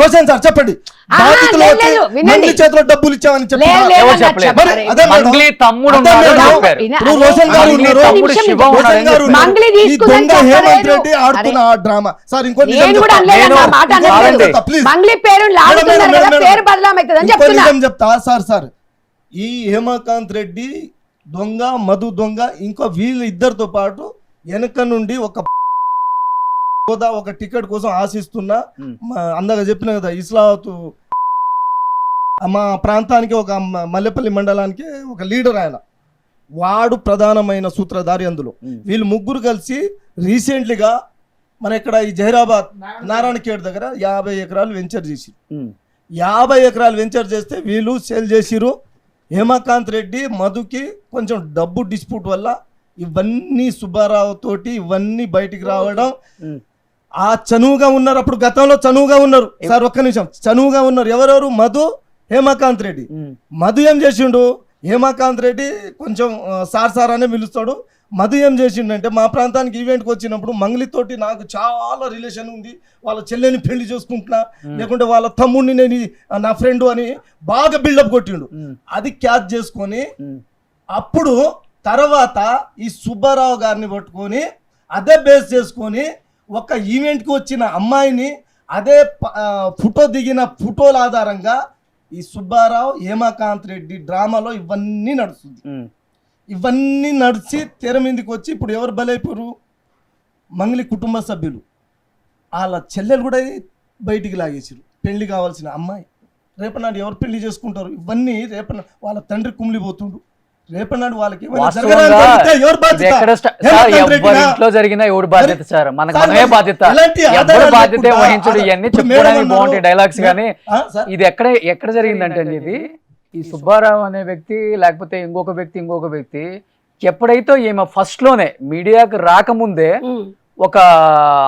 రోషన్ సార్ చెప్పండి. బాధితులు చేతిలో డబ్బులు ఇచ్చామని చెప్పారు. హేమంత్ రెడ్డి ఆడుతున్న ఆ డ్రామా సార్. ఇంకో నిజం చెప్తా సార్. ఈ హేమకాంత్ రెడ్డి దొంగ, మధు దొంగ, ఇంకో వీళ్ళు ఇద్దరితో పాటు వెనక నుండి ఒక టికెట్ కోసం ఆశిస్తున్నా, అందాక చెప్పిన కదా, ఇస్లావతు మా ప్రాంతానికి ఒక మల్లెపల్లి మండలానికి ఒక లీడర్ ఆయన, వాడు ప్రధానమైన సూత్రధారి. అందులో వీళ్ళు ముగ్గురు కలిసి రీసెంట్లీగా మన ఇక్కడ ఈ జహీరాబాద్ నారాయణఖేడ్ దగ్గర 50 ఎకరాలు వెంచర్ చేసిరు. 50 ఎకరాలు వెంచర్ చేస్తే వీళ్ళు సేల్ చేసిరు. హేమకాంత్ రెడ్డి మధుకి కొంచెం డబ్బు డిస్ప్యూట్ వల్ల ఇవన్నీ సుబ్బారావు తోటి ఇవన్నీ బయటికి రావడం. ఆ చనువుగా ఉన్నారు, అప్పుడు గతంలో చనువుగా ఉన్నారు సార్. ఒక్క నిమిషం, చనువుగా ఉన్నారు ఎవరెవరు? మధు, హేమకాంత్ రెడ్డి. మధు ఏం చేసిండు? హేమకాంత్ రెడ్డి కొంచెం సార్ అనే పిలుస్తాడు. మధు ఏం చేసిండంటే, మా ప్రాంతానికి ఈవెంట్కి వచ్చినప్పుడు మంగ్లీతోటి నాకు చాలా రిలేషన్ ఉంది, వాళ్ళ చెల్లెని పెళ్లి చేసుకుంటున్నా, లేకుంటే వాళ్ళ తమ్ముడిని నేను నా ఫ్రెండ్ అని బాగా బిల్డప్ కొట్టిండు. అది క్యాచ్ చేసుకొని అప్పుడు తర్వాత ఈ సుబ్బారావు గారిని పట్టుకొని అదే బేస్ చేసుకొని ఒక ఈవెంట్కి వచ్చిన అమ్మాయిని అదే ఫోటో దిగిన ఫోటోల ఆధారంగా ఈ సుబ్బారావు హేమకాంత్ రెడ్డి డ్రామాలో ఇవన్నీ నడుస్తుంది. ఇవన్నీ నడిచి తెర మీదకి వచ్చి ఇప్పుడు ఎవరు బలైపోరు? మంగ్లీ కుటుంబ సభ్యులు, వాళ్ళ చెల్లెలు కూడా బయటికి లాగేసారు. పెళ్లి కావాల్సిన అమ్మాయి రేపనాడు ఎవరు పెళ్లి చేసుకుంటారు? ఇవన్నీ వాళ్ళ తండ్రి కుమిలిపోతుండు. రేపనాడు వాళ్ళకి ఏమైనా వాస్తవంగా జరగడానికి జరిగితే ఎవరు ఇది బాధ్యత? ఎక్కడ సార్ హేమంత్ ఎవరి రెడ్డినా? ఇంట్లో జరిగినా ఎవడు బాధ్యత సార్? మనకు సార్, మనమే బాధ్యత. ఎలాంటి ఎవరు ఆధారాలు బాధ్యత లేకుండా వహించుడు ఇవన్నీ ఇప్పుడు చెప్పుకోవడానికి మేడం బాగుంటాయి అన్నారు. డైలాగ్స్ కానీ సార్, ఇది ఎక్కడ జరిగిందంటే అండి ఇది ఈ సుబ్బారావు అనే వ్యక్తి లేకపోతే ఇంకొక వ్యక్తి ఎప్పుడైతే ఈమె ఫస్ట్ లోనే మీడియాకి రాకముందే ఒక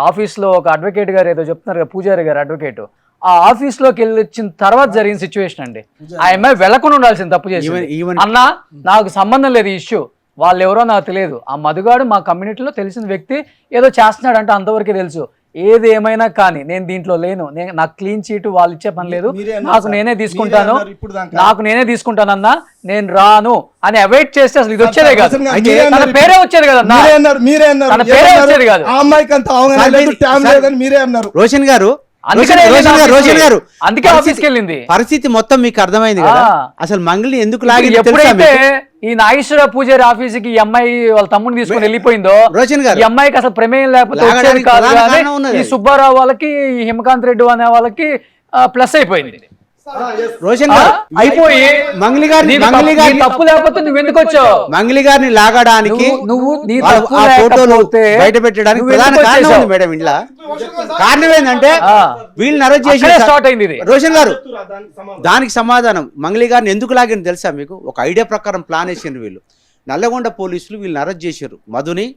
ఆఫీస్ లో ఒక అడ్వకేట్ గారు ఏదో చెప్తున్నారు కదా, పూజారి గారు అడ్వకేట్, ఆ ఆఫీస్ లోకి వెళ్ళి వచ్చిన తర్వాత జరిగిన సిచ్యువేషన్ అండి. ఆ అమ్మాయి వెళ్లకుండా ఉండాల్సింది, తప్పు చేసి అన్న నాకు సంబంధం లేదు ఈ ఇష్యూ, వాళ్ళు ఎవరో నాకు తెలియదు, ఆ మధుగాడు మా కమ్యూనిటీలో తెలిసిన వ్యక్తి ఏదో చేస్తున్నాడు అంటే అంతవరకే తెలుసు. ఏది ఏమైనా కానీ నేను దీంట్లో లేను, నాకు క్లీన్ చీట్ వాళ్ళు ఇచ్చే పని లేదు, నాకు నేనే తీసుకుంటానన్నా, నేను రాను అని అవాయిడ్ చేస్తే అసలు ఇది వచ్చేదే కాదు, తన పేరే వచ్చేది కదన్నా, తన పేరే వచ్చేది కాదు. ఆ అమ్మాయికి అంత అవగాహన లేదు, ట్యామ్ లేదని మీరే అన్నారు. రోషన్ గారు అందుకే ఆఫీస్కి వెళ్ళింది. పరిస్థితి మొత్తం మీకు అర్థమైంది కదా. అసలు మంగళని ఎందుకు లాగి ఎప్పుడైతే ఈ నాగేశ్వర పూజారి ఆఫీస్కి ఈ అమ్మాయి వాళ్ళ తమ్ముడిని తీసుకొని వెళ్ళిపోయిందో, రోషన్ గారు ఈ అమ్మాయికి అసలు ప్రమేయం లేకపోతే వచ్చేది కాదు. కానీ ఈ సుబ్బారావు వాళ్ళకి ఈ హిమకాంత్ రెడ్డి అనే వాళ్ళకి ప్లస్ అయిపోయింది. రోషన్ గారు అయిపోయి మంగళి గారిని తప్పు లేకపోతే నువ్వు ఎందుకు వచ్చావు? మంగళి గారిని లాగడానికి నువ్వు నీ ఆ తప్పు ఫోటోలు లేకపోతే బయట పెట్టడానికి నువ్వు ప్రధాన ఎందుకు కారణం వచ్చేసావు? ఉంది మేడం. ఇంట్లో కారణం ఏంటంటే వీళ్ళని అరెస్ట్ చేసి స్టార్ట్ అయింది ఇది. రోషన్ గారు దానికి సమాధానం మంగళి గారిని ఎందుకు లాగిన తెలుసా మీకు? ఒక ఐడియా ప్రకారం ప్లాన్ వేసారు వీళ్ళు. నల్లగొండ పోలీసులు వీళ్ళని అరెస్ట్ చేశారు. మధుని,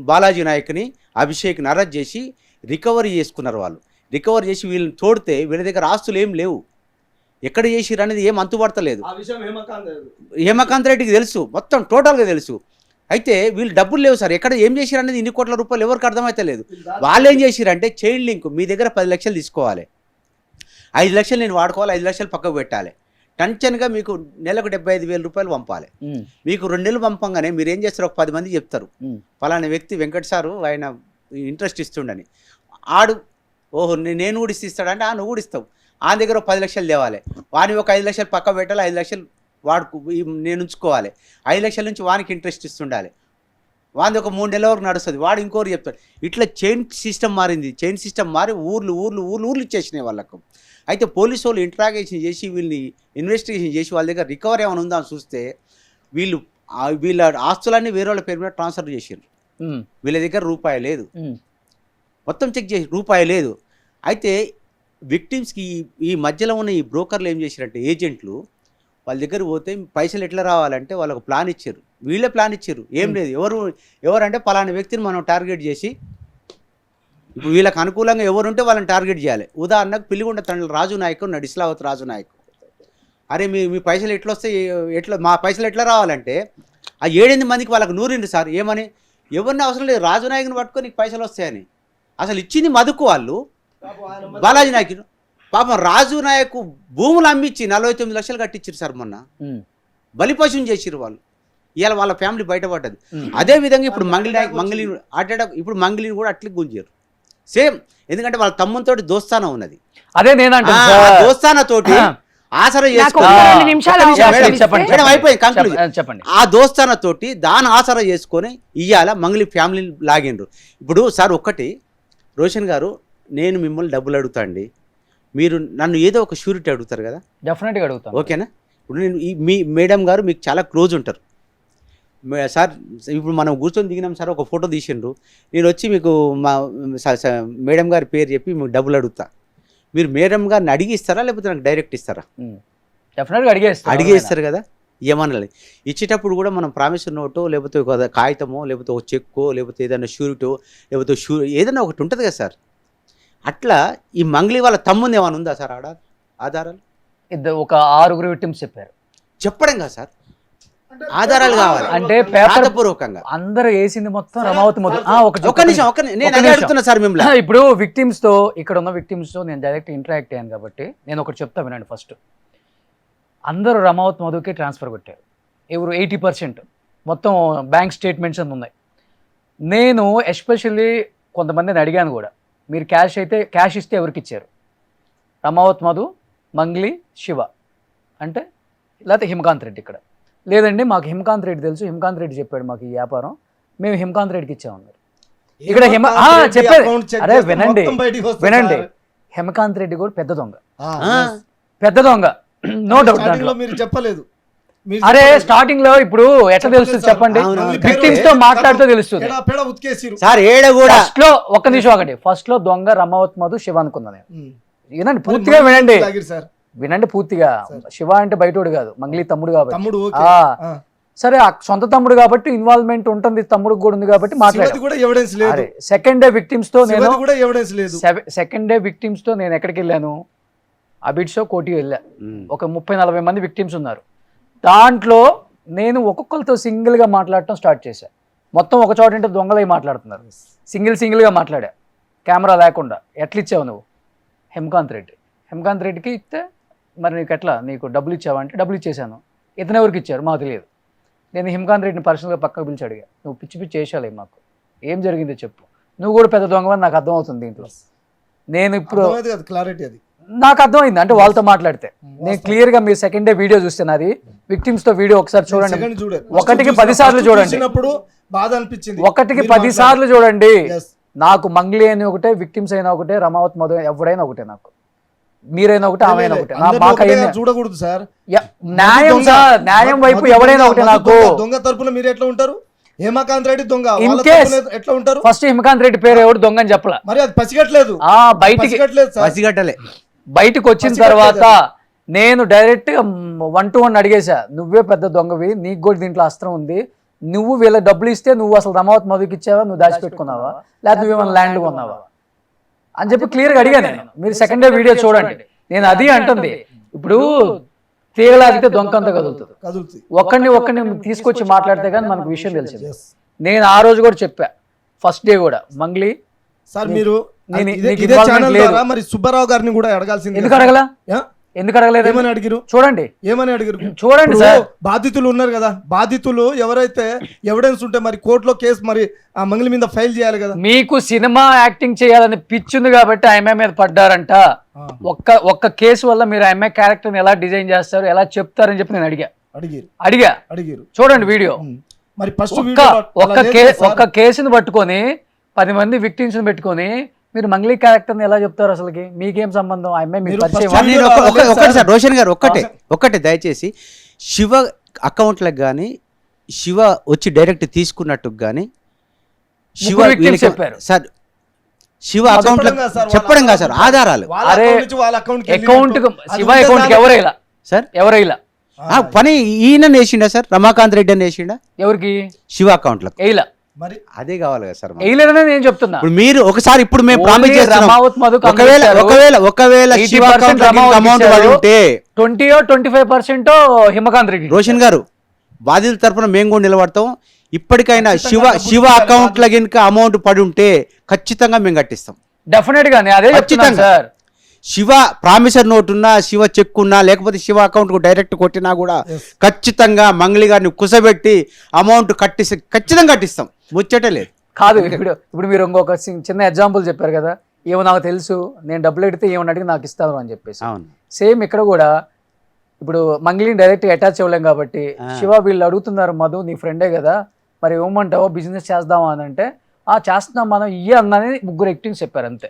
బాలాజీ నాయక్ని, అభిషేక్ని అరెస్ట్ చేసి రికవరీ చేసుకున్నారు. వాళ్ళు రికవరీ చేసి వీళ్ళని తోడితే వీళ్ళ దగ్గర ఆస్తులు ఏం లేవు, ఎక్కడ చేసిరు అనేది ఏం అంతుపడతలేదు. హేమకాంత్ రెడ్డికి తెలుసు, మొత్తం టోటల్గా తెలుసు. అయితే వీళ్ళు డబ్బులు లేవు సార్, ఎక్కడ ఏం చేసిరు అనేది ఇన్ని కోట్ల రూపాయలు ఎవరికి అర్థమైతే లేదు. వాళ్ళు ఏం చేసిరంటే చైన్ లింక్, మీ దగ్గర 10 లక్షలు తీసుకోవాలి, 5 లక్షలు నేను వాడుకోవాలి, 5 లక్షలు పక్కకు పెట్టాలి, టెన్షన్గా మీకు నెలకు 75,000 రూపాయలు పంపాలి. మీకు 2 నెలలు పంపంగానే మీరు ఏం చేస్తారు, ఒక 10 మంది చెప్తారు ఫలానా వ్యక్తి వెంకట్ సారు ఆయన ఇంట్రెస్ట్ ఇస్తుండని. ఆడు ఓహో నేను కూడా ఇస్తాడంటే నువ్వు కూడా ఇస్తావు, ఆ దగ్గర 10 లక్షలు తేవాలి, వాని ఒక 5 లక్షలు పక్క పెట్టాలి, 5 లక్షలు వాడుకు నేను ఉంచుకోవాలి, 5 లక్షల నుంచి వానికి ఇంట్రెస్ట్ ఇస్తుండాలి, వాని ఒక 3 నెలల వరకు నడుస్తుంది, వాడు ఇంకోరు చెప్తాడు. ఇట్లా చైన్ సిస్టమ్ మారింది. చైన్ సిస్టమ్ మారి ఊర్లు ఇచ్చేసినాయి వాళ్ళకు. అయితే పోలీసు వాళ్ళు ఇంట్రాగేషన్ చేసి వీళ్ళని ఇన్వెస్టిగేషన్ చేసి వాళ్ళ దగ్గర రికవరీ ఏమైనా ఉందా అని చూస్తే వీళ్ళ ఆస్తులన్నీ వేరే వాళ్ళ పేరు మీద ట్రాన్స్ఫర్ చేసారు. వీళ్ళ దగ్గర రూపాయి లేదు, మొత్తం చెక్ చేసి రూపాయి లేదు. అయితే విక్టిమ్స్కి ఈ మధ్యలో ఉన్న ఈ బ్రోకర్లు ఏం చేశారంటే ఏజెంట్లు వాళ్ళ దగ్గర పోతే పైసలు ఎట్లా రావాలంటే వాళ్ళకు ప్లాన్ ఇచ్చారు, వీళ్ళే ప్లాన్ ఇచ్చారు. ఏం లేదు, ఎవరంటే పలానా వ్యక్తిని మనం టార్గెట్ చేసి ఇప్పుడు వీళ్ళకి అనుకూలంగా ఎవరుంటే వాళ్ళని టార్గెట్ చేయాలి. ఉదాహరణకు పిల్లిగుండ తండ్రి రాజు నాయక్ ఉన్నాడు, ఇస్లావత్ రాజు నాయక్. అరే మీ పైసలు ఎట్లా వస్తాయి, మా పైసలు ఎట్లా రావాలంటే ఆ 7-8 మందికి వాళ్ళకి నూరింది సార్. ఏమని? ఎవరిని అవసరం లేదు, రాజు నాయకుని పట్టుకొని నీకు పైసలు వస్తాయని. అసలు ఇచ్చింది మధుకు వాళ్ళు, బాలాజీ నాయక్. పాపం రాజు నాయక్ భూములు అమ్మించి 49 లక్షలు కట్టించారు సార్ మొన్న, బలిపశువుని చేసిరు వాళ్ళు. ఇవాళ వాళ్ళ ఫ్యామిలీ బయటపడ్డది. అదే విధంగా ఇప్పుడు ఇప్పుడు మంగళిని కూడా అట్లే గుంజారు సేమ్. ఎందుకంటే వాళ్ళ తమ్ముతో దోస్తానా ఉన్నది, అదే నేనంటే దోస్తానా తోటి ఆసరా చెప్పండి. ఆ దోస్తానా తోటి దాని ఆసరా చేసుకొని ఇవాళ మంగళి ఫ్యామిలీ లాగిండ్రు. ఇప్పుడు సార్ ఒక్కటి రోషన్ గారు, నేను మిమ్మల్ని డబ్బులు అడుగుతా అండి, మీరు నన్ను ఏదో ఒక షూరిటీ అడుగుతారు కదా, డెఫినెట్గా అడుగుతాను, ఓకేనా? ఇప్పుడు నేను మీ మేడం గారు మీకు చాలా క్లోజ్ ఉంటారు సార్. ఇప్పుడు మనం కూర్చొని దిగినాం సార్, ఒక ఫోటో తీసిండ్రు, నేను వచ్చి మీకు మా మేడం గారి పేరు చెప్పి మీకు డబ్బులు అడుగుతా, మీరు మేడం గారిని అడిగిస్తారా లేకపోతే నాకు డైరెక్ట్ ఇస్తారా? డెఫినెట్గా అడిగేస్తారు కదా. ఏమనాలి, ఇచ్చేటప్పుడు కూడా మనం ప్రామిసరీ నోటో లేకపోతే ఒక కాగితమో లేకపోతే ఒక చెక్కో లేకపోతే ఏదైనా షూరిటో లేకపోతే ఏదైనా ఒకటి ఉంటుంది కదా సార్. అట్లా ఈ మంగళి వాళ్ళ తమ్ముంది ఏమైనా ఉందా సార్ ఆధారాలు? ఒక 6 విక్టిమ్స్ చెప్పారు. చెప్పడం కదా సార్, ఆధారాలు కావాలి. అంటే పేపర్ పూర్వకంగా అందరూ వేసింది మొత్తం రమావతి ఒక్క నిమిషం నేను అడుగుతున్నా సార్ మిమ్మల్ని. ఇప్పుడు విక్టిమ్స్ తో, ఇక్కడ ఉన్న విక్టిమ్స్ తో నేను డైరెక్ట్ ఇంటరాక్ట్ అయ్యాను కాబట్టి నేను ఒకటి చెప్తా వినండి. ఫస్ట్ అందరూ రమావతి మధుకి ట్రాన్స్ఫర్ కొట్టారు. ఎవరు 80% మొత్తం బ్యాంక్ స్టేట్మెంట్స్ అని ఉన్నాయి. నేను ఎస్పెషల్లీ కొంతమందిని అడిగాను కూడా, మీరు క్యాష్ ఇస్తే ఎవరికి ఇచ్చారు? రమావతి మధు, మంగ్లీ, శివ అంటే లేకపోతే హిమకాంత్ రెడ్డి. ఇక్కడ లేదండి మాకు హిమకాంత్ రెడ్డి తెలుసు, హిమకాంత్ రెడ్డి చెప్పాడు మాకు ఈ వ్యాపారం, మేము హిమకాంత్ రెడ్డికి ఇచ్చామన్నారు. ఇక్కడ చెప్పేది అరే వినండి హేమకాంత్ రెడ్డి కూడా పెద్ద దొంగ, ఆ, పెద్ద దొంగ, నో డౌట్ స్టార్టింగ్ లో దాంట్లో. మీరు చెప్పలేదు. మీరు అరే చెప్పలేదు. స్టార్టింగ్ లో ఇప్పుడు ఎట్లా తెలుస్తుంది చెప్పండి, అవును. విక్టిమ్స్ తో మాట్లాడుతూ తెలుస్తుంది. పెడ పెడ ఉతికేసిరు. సార్ ఏడ కూడా ఫస్ట్ లో ఒక్క నిమిషం ఆగండి, ఫస్ట్ లో దొంగ రమావత్ మధు శివ అనుకున్నా నేను. ఉమ్. వినండి పూర్తిగా మరి వినండి, లాగిరు సార్. వినండి పూర్తిగా. శివ అంటే బయటోడు కాదు, మంగ్లీ తమ్ముడు కాబట్టి. తమ్ముడు ఓకే. ఆ, ఆ. సరే ఆ సొంత తమ్ముడు కాబట్టి ఇన్వాల్వ్మెంట్ ఉంటుంది, తమ్ముడు కూడా ఉంది కాబట్టి శివది మాట్లాడారు. కూడా ఎవిడెన్స్ లేదు. సెకండ్ డే విక్టిమ్స్ తో నేను శివది కూడా ఎవిడెన్స్ లేదు. సెకండ్ డే విక్టిమ్స్ తో నేను ఎక్కడికి వెళ్ళాను, అబిడ్ షో కోటికి వెళ్ళా. ఒక 30-40 మంది విక్టిమ్స్ ఉన్నారు. దాంట్లో నేను ఒక్కొక్కరితో సింగిల్ గా మాట్లాడటం స్టార్ట్ చేశా. మొత్తం ఒక చోట అంటే దొంగలై మాట్లాడుతున్నారు. సింగిల్ గా మాట్లాడా, కెమెరా లేకుండా. ఎట్లా ఇచ్చావు నువ్వు? హేమకాంత్ రెడ్డికి ఇస్తే మరి నీకు ఎట్లా, నీకు డబ్బులు ఇచ్చావంటే డబ్బులు ఇచ్చేసాను. ఇతను ఎవరికి ఇచ్చారు మాకు తెలియదు. నేను హేమకాంత్ రెడ్డిని పర్సనల్గా పక్కకు పిలిచి అడిగా, నువ్వు పిచ్చి చేసాలే, మాకు ఏం జరిగిందో చెప్పు, నువ్వు కూడా పెద్ద దొంగవని నాకు అర్థమవుతుంది దీంట్లో. నేను ఇప్పుడు క్లారిటీ అది నాకు అర్థమైంది అంటే వాళ్ళతో మాట్లాడితే. నేను క్లియర్ గా మీరు సెకండ్ డే వీడియో చూస్తే నాది విక్టిమ్స్ తో వీడియో ఒకసారి చూడండి, ఒకటికి 10 సార్లు చూడండి, బాధ అనిపించింది. ఒకటికి 10 సార్లు చూడండి. Yes. నాకు మంగ్లీ అని ఒకటే, విక్టిమ్స్ అయినా ఒకటే, రమావత్ మధు ఎవడైనా ఒకటే, నాకు మీరైనా ఒకటే, ఆమె ఒకటే. చూడకూడదు సార్. న్యాయం సార్, న్యాయం వైపు ఎవడైనా ఒకటే. నాకు దొంగ తరపున మీరు ఎట్లా ఉంటారు? హేమకాంత్ రెడ్డి దొంగ ఇన్ వాళ్ళ కేస్ తరపున ఎట్లా ఉంటారు? ఫస్ట్ హేమకాంత్ రెడ్డి పేరు ఎవడు దొంగ అని చెప్పలా, మరి అది పసిగట్లేదు. బయటికి పసిగట్లేదు సార్. పసిగట్టలే. బయటకు వచ్చిన తర్వాత నేను డైరెక్ట్ 1-to-1 అడిగేశా, నువ్వే పెద్ద దొంగవి, నీకు కూడా దీంట్లో అస్త్రం ఉంది, నువ్వు వీళ్ళ డబ్బులు ఇస్తే నువ్వు అసలు రమావత్ మధుకి ఇచ్చావా, నువ్వు దాచిపెట్టుకున్నావా, లేకపోతే నువ్వేమైనా ల్యాండ్ కొన్నావా అని చెప్పి క్లియర్గా అడిగా నేను. మీరు సెకండ్ డే వీడియో చూడండి. నేను అది అంటుంది, ఇప్పుడు తీగలాగితే దొంకంత కదులుతుంది. ఒక్కడిని తీసుకొచ్చి మాట్లాడితే కానీ మనకు విషయం తెలిసింది. నేను ఆ రోజు కూడా చెప్పా, ఫస్ట్ డే కూడా, మంగ్లీ సార్ మీరు నేను ఇదే నీకు involvement ఛానల్ లేదు. ద్వారా మరి సుబ్బారావు గారిని కూడా అడగాల్సింది. ఎందుకు అడగలా? ఎందుకు అడగలేదు? ఏమని అడిగిరు? చూడండి, ఏమని అడిగారు? చూడండి ఇప్పుడు సార్. బాధితులు ఉన్నారు కదా, బాధితులు ఎవరైతే ఎవిడెన్స్ ఉంటే మరి కోర్టులో కేసు మరి ఆ మంగళి మీద ఫైల్ చేయాలి కదా. మీకు సినిమా యాక్టింగ్ చేయాలని పిచ్చింది కాబట్టి ఆమె మీద పడ్డారంట. ఒక్క కేసు వల్ల మీరు ఆమె క్యారెక్టర్ని ఎలా డిజైన్ చేస్తారు, ఎలా చెప్తారని చెప్పి నేను అడిగా. చూడండి వీడియో. మరి ఫస్ట్ ఒక్క కేసుని పట్టుకొని 10 మంది విక్టిమ్స్ పెట్టుకొని మీరు మంగ్లీ క్యారెక్టర్ని ఎలా చెప్తారు? అసలుకి మీకేం సంబంధం? ఆమె నేను ఒకటి సార్, రోషన్ గారు ఒక్కటే దయచేసి, శివ అకౌంట్లకు కానీ, శివ వచ్చి డైరెక్ట్ తీసుకున్నట్టు కానీ, శివ చెప్పారు సార్, శివ అకౌంట్ చెప్పడం కాదు సార్, ఆధారాలు. అరే అకౌంట్ శివ అకౌంట్ ఎవరైలా సార్, ఎవరైలా పని ఈయన వేసిండా సార్, రమాకాంత్ రెడ్డి అని వేసిండా ఎవరికి? శివ అకౌంట్లకు. వేయలా, మరి అదే కావాలి కదా సార్. వేయలేదనే నేను చెప్తున్నా. ఇప్పుడు మీరు ఒకసారి, ఇప్పుడు మేము ప్రామిస్ చేస్తున్నాం, రమావత్ మధుకు ఒకవేళ శివ అకౌంట్ అమౌంట్ పడి ఉంటే 20-25% హేమకాంత్ రెడ్డి. రోషన్ గారు, బాధితుల తరపున మేము కూడా నిలబడతాం. ఇప్పటికైనా శివ అకౌంట్ల కనుక అమౌంట్ పడి ఉంటే ఖచ్చితంగా మేము కట్టిస్తాం. డెఫినెట్ గా అదే చెప్తున్నాను సార్. శివ ప్రామిసర్ నోట్ ఉన్నా, శివ చెక్ ఉన్నా, లేకపోతే శివ అకౌంట్ కు డైరెక్ట్ కొట్టినా కూడా ఖచ్చితంగా మంగళి గారిని కుసబెట్టి అమౌంట్ ఖచ్చితంగా కట్టిస్తాం, ముచ్చటే లేదు. కాదు, ఇప్పుడు మీరు ఇంకొక చిన్న ఎగ్జాంపుల్ చెప్పారు కదా, ఏమో నాకు తెలుసు, నేను డబ్బులు అడిగితే ఏమని అడిగి నాకు ఇస్తాను అని చెప్పేసి. సేమ్ ఇక్కడ కూడా ఇప్పుడు మంగళిని డైరెక్ట్ అటాచ్ అవ్వలేం కాబట్టి, శివ వీళ్ళు అడుగుతున్నారు, మధు నీ ఫ్రెండే కదా, మరి ఏమంటావో బిజినెస్ చేద్దామా అని అంటే, చేస్తున్నాం మనం అన్నని 3 యాక్టింగ్స్ చెప్పారు అంతే.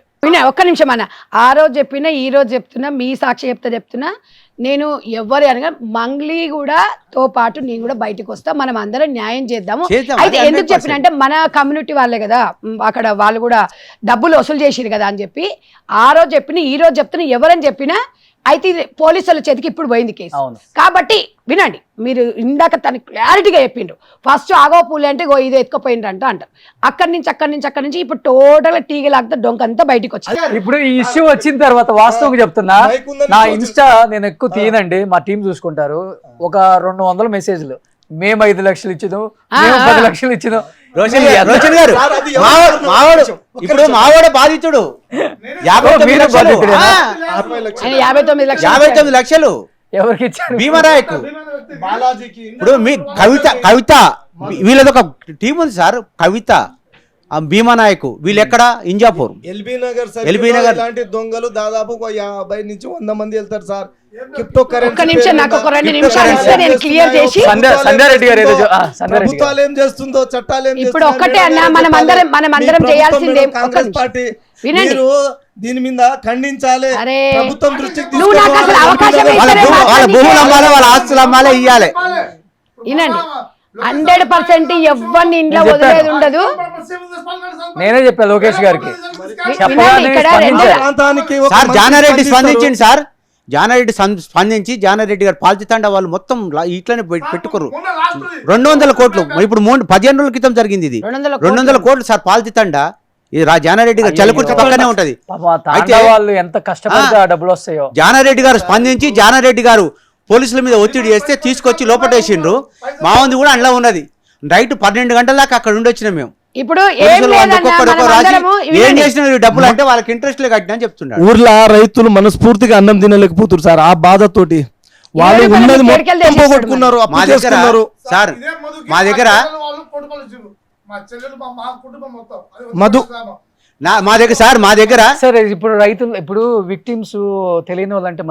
ఒక్క నిమిషం అన్న, ఆ రోజు చెప్పినా ఈ రోజు చెప్తున్నా, మీ సాక్షి చెప్తున్నా, నేను ఎవరు అనగా మంగ్లీ కూడా తో పాటు నేను కూడా బయటకు వస్తా, మనం అందరం న్యాయం చేద్దాము. అయితే ఎందుకు చెప్పిన అంటే మన కమ్యూనిటీ వాళ్ళే కదా, అక్కడ వాళ్ళు కూడా డబ్బులు వసూలు చేసిరు కదా అని చెప్పి ఆ రోజు చెప్పిన, ఈ రోజు చెప్తున్నా, ఎవరని చెప్పినా అయితే ఇది పోలీసుల చేతికి ఇప్పుడు పోయింది కేసు. కాబట్టి వినండి, మీరు ఇందాక తను క్లారిటీగా చెప్పిండ్రు. ఫస్ట్ ఆగో పూలు అంటే ఇది ఎత్తుకుపోయిండ్రు అంటారు. అక్కడి నుంచి ఇప్పుడు టోటల్ టీగ లాగితే డొంకంతా బయటకు వచ్చింది. ఇప్పుడు ఈ ఇష్యూ వచ్చిన తర్వాత వాస్తవంగా చెప్తున్నా, నా ఇన్స్టా నేను ఎక్కువ తీయనండి, మా టీం చూసుకుంటారు. ఒక 200 మెసేజ్లు, మేము 5 లక్షలు ఇచ్చినాం, మేము 10 లక్షలు ఇచ్చినాం. రోషన్ గారు, ఇప్పుడు మావాడు బాధితుడు 59 లక్షలు ఎవరికి ఇచ్చారు? భీమరాయకు. ఇప్పుడు మీ కవిత వీళ్ళది ఒక టీం ఉంది సార్. కవిత, భీమానాయకు, వీళ్ళు ఎక్కడ ఇంజాపూర్. ఎల్బీ నగర్ ఎల్బీ నగర్ ఇలాంటి దొంగలు దాదాపు 50 నుంచి 100 మంది వెళ్తారు సార్. క్రిప్టో కరెన్సీ ఒక్క నిమిషం, నాకు ఒక 2 నిమిషాలు ఇస్తే నేను క్లియర్ చేసి సంధ్యారెడ్డి గారు ఏదో ప్రభుత్వాలు ఏం చేస్తుందో, చట్టాలు ఏం ఇప్పుడు ఒక్కటే అన్న, మనం అందరం చేయాల్సిందే. కాంగ్రెస్ పార్టీ వినండి. మీరు దీని మీద ఖండించాలి. అరే, ప్రభుత్వం దృష్టికి నువ్వు నాకు అసలు అవకాశం వాళ్ళ భూములు అమ్మాలి, వాళ్ళ ఆస్తులు అమ్మాలి, ఇయ్యాలి. వినండి, 100% ఎవరిని ఇంట్లో వదిలేది ఉండదు. నేనే చెప్పా లోకేష్ గారికి వినండి, ఇక్కడ ప్రాంతానికి ఒక సార్ మంచి జానారెడ్డి స్పందిస్తారు. స్పందించింది సార్. జానారెడ్డి స్పందించి జానారెడ్డి గారు పాల్చితండ వాళ్ళు మొత్తం ఇట్లనే పెట్టుకోరు. 200 కోట్లు ఇప్పుడు 15 రోజుల క్రితం జరిగింది ఇది. 200 కోట్లు సార్ పాల్చితండ. ఇది జానారెడ్డి గారు చలకుర్తి పక్కనే ఉంటది. అయితే వాళ్ళు ఎంత కష్టపడితే ఆ డబ్బులు వస్తాయో. జానారెడ్డి గారు స్పందించి జానారెడ్డి గారు పోలీసుల మీద ఒత్తిడి చేస్తే తీసుకొచ్చి లోపటేసిండ్రు. మా ఉంది కూడా అందులో ఉన్నది. నైట్ 12 గంటల దాకా అక్కడ ఉండొచ్చినాం మేము. ఇప్పుడు ఏం పోలీసులు లేదన్నా, ఒక్కొక్కరు మనం రాసి అందరము ఏం వినండి. చేసిన డబ్బులు అంటే వాళ్ళకి ఇంట్రెస్ట్ కట్టినా అని చెప్తున్నాడు. ఊర్లో రైతులు మనస్ఫూర్తిగా అన్నం తినలేకపోతున్నారు సార్. ఆ బాధతోటి వాళ్ళు ఇరవై ఉన్నది మంది మొత్తం కేరళ పోగొట్టుకున్నారు, అప్పు మా దగ్గర చేసుకున్నారు. సార్ మా దగ్గర మధు మా దగ్గర సరే ఇప్పుడు రైతులు ఇప్పుడు విక్టిమ్స్ తెలియని వాళ్ళంటే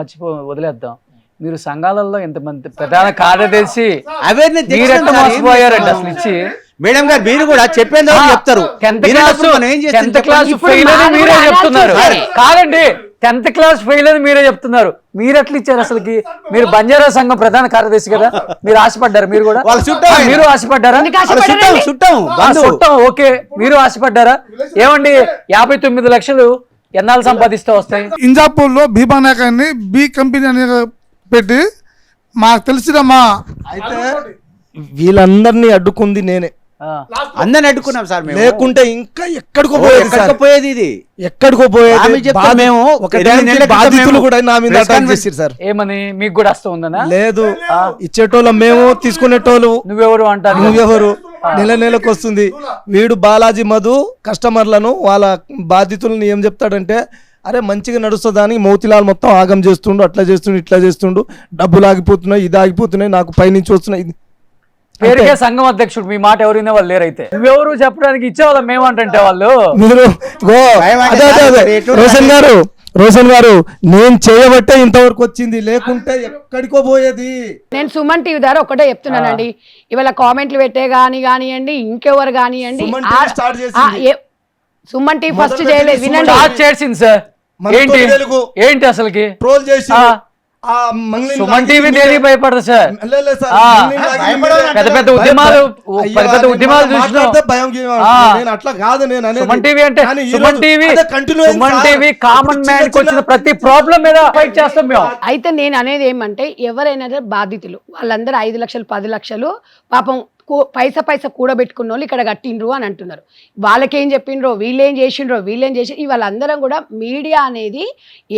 వదిలేద్దాం. మీరు సంఘాలలో ఎంతమంది ప్రధాన కార్యదర్శి అవేర్నెస్ మీరెట్లా మోసపోయారండి అసలు ఇచ్చి. మేడం గారు మీరు కూడా చెప్పేందుకు చెప్తారు. 10th వినేటప్పుడు మనం ఏం చేస్తాం 10th క్లాస్ చెప్పండి. ఫెయిల్ అని మాది మీరే కూడా చెప్తున్నారు. అనాల్సిందే. కాదండి 10th క్లాస్ ఫెయిల్ అని మీరే చెప్తున్నారు. మీరు ఎట్లా ఇచ్చారు అసలుకి? మీరు బంజారా సంఘం ప్రధాన కార్యదర్శి కదా, మీరు ఆశపడ్డారు. మీరు కూడా వాళ్ళ చుట్టం ఆయన. మీరు ఆశపడ్డారా? ఎందుకు వాళ్ళ ఆశపడ్డారండి? చుట్టం బంధువు. చుట్టం ఓకే, మీరు ఆశపడ్డారా? ఏమండి 59 లక్షలు ఎన్నాళ్ళు సంపాదిస్తే వస్తాయి? ఇంజాపూర్ లో భీమానాయక్ అని బి కంపెనీ అని పెట్టి మాకు తెలిసిన మా అయితే వీళ్ళందరినీ అడ్డుకుంది నేనే. ఆ. అందరిని అడ్డుకున్నాం సార్ మేము. లేకుంటే ఇంకా ఎక్కడికో పోయేది సార్. ఎక్కడికి పోయేది ఇది. ఎక్కడికో పోయేది. ఆమె చెప్తా మేము ఒక 8 టైంకి నెలల క్రితం బాధితులు మేము కూడా నా మీద press అటాక్ conference చేసిరు సార్. ఏమని మీకు కూడా వస్తూ ఉందనా? లేదు, ఇచ్చేటోళ్ళం మేము, తీసుకునేటోళ్ళు నువ్వెవరు అంటారు? నువ్వెవరు. నెలకు వస్తుంది. వీడు బాలాజీ మధు కస్టమర్లను వాళ్ళ బాధితులను ఏం చెప్తాడంటే, అరే మంచిగా నడుస్తుందని మోతిలాల్ మొత్తం ఆగం చేస్తుండు, అట్లా చేస్తుండు, ఇట్లా చేస్తుండు, డబ్బులు ఆగిపోతున్నాయి, ఇది ఆగిపోతున్నాయి, నాకు పైనుంచి వస్తున్నాయి. పేరుకే సంఘం అధ్యక్షుడు, మీ మాట ఎవరైనా వాళ్ళు లేరైతే నువ్వెవరు చెప్పడానికి ఇచ్చేవాళ్ళం మేమంటే వాళ్ళు. మీరు అదే అదే అదే రోషన్ గారు నేను చేయబట్టే ఇంతవరకు వచ్చింది, లేకుంటే ఎక్కడికో పోయేది. నేను సుమన్ టీవీ ద్వారా ఒకటే చెప్తున్నానండి. ఇవాళ కామెంట్లు పెట్టే కానివ్వండి, ఇంకెవరు కానివ్వండి, సుమన్ టీవీ స్టార్ట్ చేసింది. సుమన్ టీవీ ఫస్ట్ చేయలేదు. వినండి, స్టార్ట్ చేసింది సార్. మనతో ఏంటి తెలుగు ఏంటి అసలుకి ట్రోల్ చేసి ఆ మంగ్లీని సుమన్ టీవీ దేనికి భయపడదు సార్. లేదు సార్, ఆ, మంగ్లీని లాగి పెద్ద పెద్ద ఉద్యమాలు అయ్యో, పెద్ద పెద్ద అది ఉద్యమాలు మనం చూసినాం. మాట్లాడితే భయం గీయం అంటున్నాను. నేను అట్లా కాదు నేను అనేది. సుమన్ టీవీ అంటే కానీ ఈ సుమన్ రోజు టీవీ అదే continue అయింది సుమన్ సార్. టీవీ కామన్ ఇప్పుడు మ్యాన్ కి వచ్చిన చిన్న ప్రతి ప్రాబ్లం మీద ఫైట్ చేస్తాం మేము. అయితే నేను అనేది ఏమంటే, ఎవరైనా సరే బాధితులు వాళ్ళందరూ 5 లక్షలు 10 లక్షలు పాపం పైసా కూడబెట్టుకున్న వాళ్ళు ఇక్కడ కట్టిండ్రు అని అంటున్నారు. వాళ్ళకేం చెప్పిండ్రో, వీళ్ళేం చేసి వాళ్ళందరం కూడా మీడియా అనేది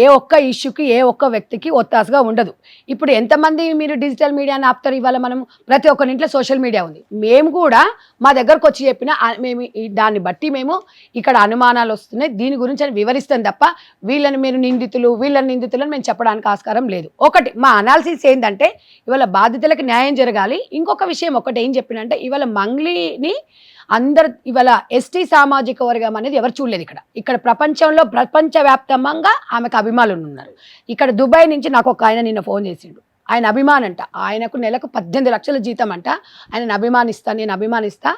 ఏ ఒక్క ఇష్యూకి ఏ ఒక్క వ్యక్తికి ఒత్తాసుగా ఉండదు. ఇప్పుడు ఎంతమంది మీరు డిజిటల్ మీడియాని ఆపుతారు? ఇవాళ మనం ప్రతి ఒక్కరింట్లో సోషల్ మీడియా ఉంది. మేము కూడా మా దగ్గరకు వచ్చి చెప్పిన మేము దాన్ని బట్టి మేము ఇక్కడ అనుమానాలు వస్తున్నాయి, దీని గురించి అని వివరిస్తాం తప్ప వీళ్ళని మీరు నిందితులను మేము చెప్పడానికి ఆస్కారం లేదు. ఒకటి మా అనాలిసిస్ ఏంటంటే, ఇవాళ బాధితులకు న్యాయం జరగాలి. ఇంకొక విషయం ఒకటి ఏం చెప్పినంటే, ఇవాళ మంగ్లీని ఇవాళ ఎస్టీ సామాజిక వర్గం అనేది ఎవరు చూడలేదు. ఇక్కడ ప్రపంచవ్యాప్తంగా ఆమెకు అభిమానులు ఉన్నారు. ఇక్కడ దుబాయ్ నుంచి నాకు ఒక ఆయన నిన్న ఫోన్ చేసిండు. ఆయన అభిమానంట, ఆయనకు నెలకు 18 లక్షల జీతం అంట. నేను అభిమానిస్తా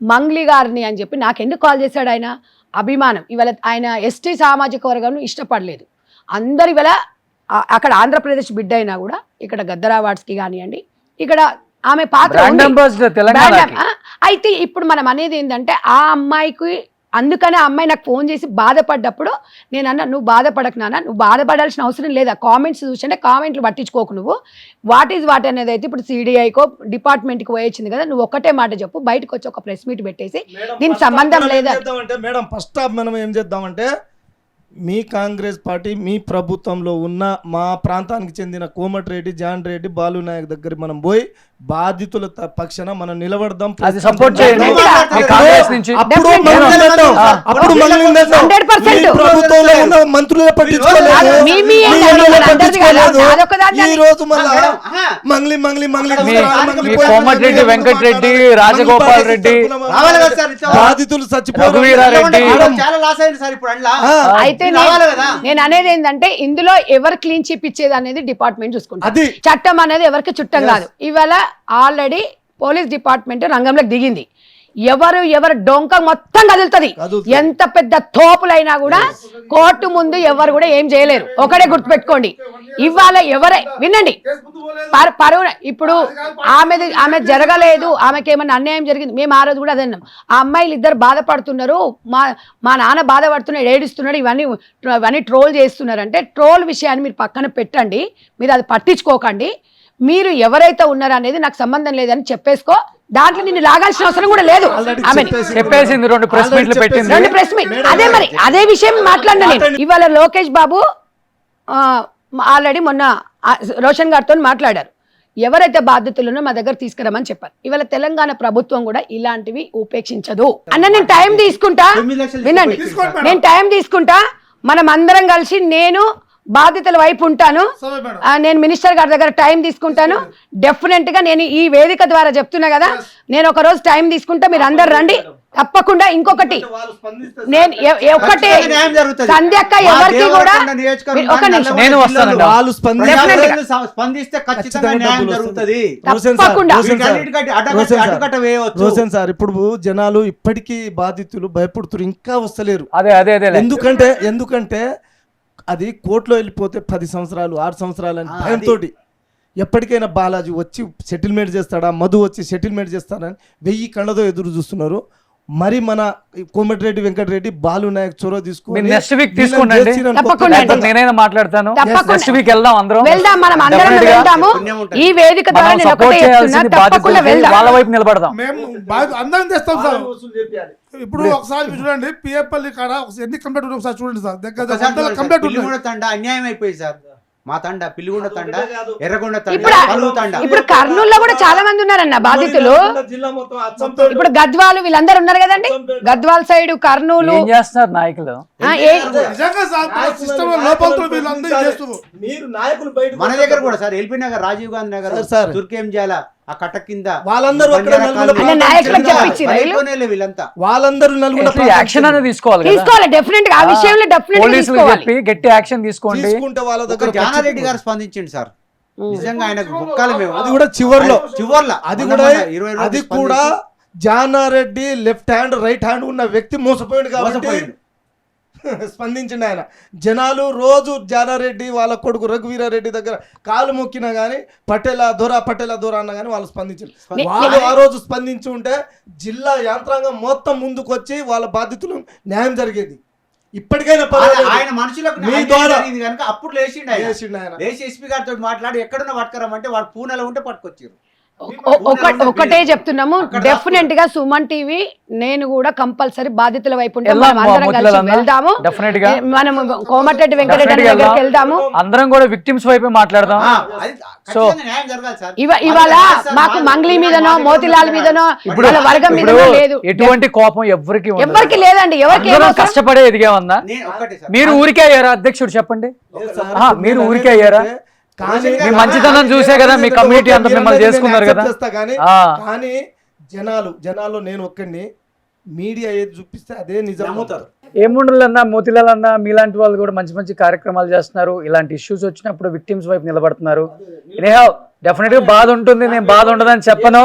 మంగ్లీ గారిని అని చెప్పి నాకు ఎందుకు కాల్ చేశాడు? ఆయన అభిమానం. ఇవాళ ఆయన ఎస్టీ సామాజిక వర్గంను ఇష్టపడలేదు. అందరు ఇవాళ అక్కడ ఆంధ్రప్రదేశ్ బిడ్డ అయినా కూడా ఇక్కడ గద్దర్ అవార్డ్స్కి కానివ్వండి, ఇక్కడ ఆమె పాత్ర అయితే ఇప్పుడు మనం అనేది ఏంటంటే, ఆ అమ్మాయికి అందుకనే ఆ అమ్మాయి నాకు ఫోన్ చేసి బాధపడ్డప్పుడు నేను అన్నా, నువ్వు బాధపడకు నాన్న, నువ్వు బాధపడాల్సిన అవసరం లేదా. కామెంట్స్ చూసంటే కామెంట్లు పట్టించుకోకు, నువ్వు వాట్ అనేది అయితే ఇప్పుడు సిడిఐకో డిపార్ట్మెంట్కి పోయొచ్చింది కదా, నువ్వు ఒక్కటే మాట చెప్పు, బయటకు వచ్చి ఒక ప్రెస్ మీట్ పెట్టేసి దీనికి సంబంధం లేదా. మేడం ఫస్ట్ ఆఫ్ మనం ఏం చేద్దామంటే, మీ కాంగ్రెస్ పార్టీ మీ ప్రభుత్వంలో ఉన్న మా ప్రాంతానికి చెందిన కోమటిరెడ్డి, జాన్ రెడ్డి, బాలు నాయక్ దగ్గర మనం పోయి బాధితుల పక్షాన మనం నిలబడదాం. అది సపోర్ట్ చేయండి. మీ కాంగ్రెస్ నుంచి అప్పుడు ప్రభుత్వంలో ఉన్న మంత్రులే పట్టించుకోలేదు. లేదు. అదొకదాన్ని ఈ రోజు మళ్ళా మేడం, ఆహా. మంగ్లీ మీ కోమటిరెడ్డి వెంకటరెడ్డి, రాజగోపాల్ రెడ్డి, రావాలి కదా సార్, ఇట్లా బాధితులు చచ్చిపోయారు. రఘువీరారెడ్డి. చాలా లాస్ అయింది సార్ ఇప్పుడు అందులో. అయితే రావాలి కదా. నేను అనేది ఏంటంటే ఇందులో ఎవరు క్లీన్ చిప్ ఇచ్చేది అనేది డిపార్ట్మెంట్ చూసుకుంటారు. అది. చట్టం అనేది ఎవరికి చుట్టం కాదు. ఇవాళ ఆల్రెడీ పోలీస్ డిపార్ట్మెంట్ రంగంలోకి దిగింది. ఎవరు డొంక మొత్తం కదులుతుంది. ఎంత పెద్ద తోపులైనా కూడా కోర్టు ముందు ఎవరు కూడా ఏం చేయలేరు. ఒకటే గుర్తుపెట్టుకోండి. ఇవాళ వినండి, పరువు ఇప్పుడు ఆమె జరగలేదు, ఆమెకి ఏమన్నా అన్యాయం జరిగింది. మేము ఆ రోజు కూడా అదే అన్నాం. ఆ అమ్మాయిలు ఇద్దరు బాధపడుతున్నారు, మా నాన్న బాధపడుతున్నాడు, ఏడుస్తున్నాడు, ఇవన్నీ ట్రోల్ చేస్తున్నారు అంటే ట్రోల్ విషయాన్ని మీరు పక్కన పెట్టండి, మీరు అది పట్టించుకోకండి. మీరు ఎవరైతే ఉన్నారో అనేది నాకు సంబంధం లేదని చెప్పేసుకో. దాంట్లో నిన్ను లాగాల్సిన అవసరం కూడా లేదు. చెప్పేసింది, 2 ప్రెస్ మీట్లు పెట్టింది. 2 ప్రెస్ మీట్ అదే విషయం మాట్లాడినా నేను. ఇవాళ లోకేష్ బాబు ఆల్రెడీ మొన్న రోషన్ గారితో మాట్లాడారు. ఎవరైతే బాధ్యతలున్నో మా దగ్గర తీసుకురమని చెప్పారు. ఇవాళ తెలంగాణ ప్రభుత్వం కూడా ఇలాంటివి ఉపేక్షించదు అన్న. నేను టైం తీసుకుంటా, వినండి, నేను టైం తీసుకుంటా. మనం అందరం కలిసి నేను బాధితుల వైపు ఉంటాను. నేను మినిస్టర్ గారి దగ్గర టైం తీసుకుంటాను. డెఫినెట్ గా నేను ఈ వేదిక ద్వారా చెప్తున్నా కదా, నేను ఒక రోజు టైం తీసుకుంటా, మీరు అందరు రండి తప్పకుండా. ఇంకొకటి నేను ఒక్కటే, సంధ్యక్క ఎవరికి కూడా ఒక నిమిషం, నేను వస్తానండి. వాళ్ళు స్పందిస్తే ఖచ్చితంగా న్యాయం జరుగుతుంది. తప్పకుండా. రోషన్ సార్, ఇప్పుడు జనాలు ఇప్పటికీ బాధితులు భయపడుతున్నారు, ఇంకా వస్తలేరు. అదే ఎందుకంటే అది కోర్టులో వెళ్ళిపోతే 10 సంవత్సరాలు 6 సంవత్సరాలు అని భయంతో ఎప్పటికైనా బాలాజీ వచ్చి సెటిల్మెంట్ చేస్తాడా, మధు వచ్చి సెటిల్మెంట్ చేస్తాడని 1000 కళ్ళతో ఎదురు చూస్తున్నారు. మరి మన కోమటిరెడ్డి వెంకటరెడ్డి, బాలు నాయక్ చొరవ తీసుకుని నెక్స్ట్ వీక్ తీసుకోండి, నేనైనా మాట్లాడతాను. నెక్స్ట్ వీక్ వెళ్దాం, మనం అందరం వెళ్దాము. ఈ వేదిక ద్వారా నేను ఒకటే చెప్తున్నా, తప్పకుండా వెళ్దాం, వాళ్ళ వైపు నిలబడదాం. మేము అందరం తెస్తాం సార్. ఇప్పుడు ఒకసారి చూడండి, పిఎఫ్ఎల్ కాడ ఎన్ని కంప్లీట్ ఉన్నాయి ఒకసారి చూడండి సార్. దగ్గర కంప్లీట్ పిల్లిగొండ తండ అన్యాయం అయిపోయింది సార్. మా తండ పిల్లిగొండ తండ, ఎర్రగొండ తండ, ఇప్పుడు కర్నూలులో కూడా చాలా మంది ఉన్నారన్న బాధితులు. ఇప్పుడు గద్వాలు వీళ్ళందరూ ఉన్నారు కదండి, గద్వాల్ సైడ్, కర్నూలు. ఏం చేస్తున్నారు నాయకులు? మన దగ్గర కూడా సార్, ఎల్పీ నగర్, రాజీవ్ గాంధీ నగర్, దుర్గేం జాల, ఆ కట్ట కింద వాళ్ళందరూ వీళ్ళంతా వాళ్ళందరూ నలుగురు యాక్షన్ అనేది తీసుకోవాలి. డెఫినెట్ గా ఆ విషయంలో పోలీసులు చెప్పి గట్టి యాక్షన్ తీసుకోండి. వాళ్ళ దగ్గర జానారెడ్డి గారు స్పందించింది సార్. నిజంగా ఆయనకు బొక్కాలి మేము. అది కూడా చివర్లో అది కూడా Janareddy left hand right hand ఉన్న వ్యక్తి మోసపోయాడు కాబట్టి స్పందించింది ఆయన. జనాలు రోజు జానారెడ్డి వాళ్ళ కొడుకు రఘువీరారెడ్డి దగ్గర కాలు మొక్కినా గానీ పటేలా దొర అన్నా కానీ వాళ్ళు స్పందించారు. వాళ్ళు ఆ రోజు స్పందించి ఉంటే జిల్లా యంత్రాంగం మొత్తం ముందుకు వచ్చి వాళ్ళ బాధితులు న్యాయం జరిగేది. ఇప్పటికైనా ఆయన మనుషులకు కనుక అప్పుడు లేచిండు ఆయన. లేచి ఎస్పీ గారితో మాట్లాడి ఎక్కడున్నా పట్టుకురమ్మంటే వాడు పూణెలో ఉంటే పట్టుకొచ్చారు. ఒకటే చెప్తున్నాము, డెఫినెట్ గా సుమన్ టీవీ నేను కూడా కంపల్సరీ బాధితుల వైపు వెళ్దాము. మనం కోమటిరెడ్డి వెంకటరెడ్డి దగ్గరికి వెళ్దాము, అందరం కూడా విక్టిమ్స్ వైపు మాట్లాడదాం. సో ఇవాళ మాకు మంగ్లీ మీదనో మోతిలాల్ మీదనో వర్గం మీదనో లేదు, ఎటువంటి కోపం ఎవరికి లేదండి. ఎవరికి కష్టపడే ఎదిగేమన్నా? మీరు ఊరికే అయ్యారా అధ్యక్షుడు? చెప్పండి, మీరు ఊరికే అయ్యారా? మీ మంచితనం చూసే కదా మీ కమ్యూనిటీ అంతా మిమ్మల్ని చేసుకున్నారు కదా. కానీ జనాలు నేను ఒక్కడిని, మీడియా ఏది చూపిస్తే అదే నిజం అవుతారు. ఏముండలన్నా, మోతిలాల్ అన్న మీలాంటి వాళ్ళు కూడా మంచి మంచి కార్యక్రమాలు చేస్తున్నారు. ఇలాంటి ఇష్యూస్ వచ్చినప్పుడు విక్టిమ్స్ వైపు నిలబడుతున్నారు. డెఫినెట్ గా బాధ ఉంటుంది, నేను బాధ ఉండదని చెప్పను,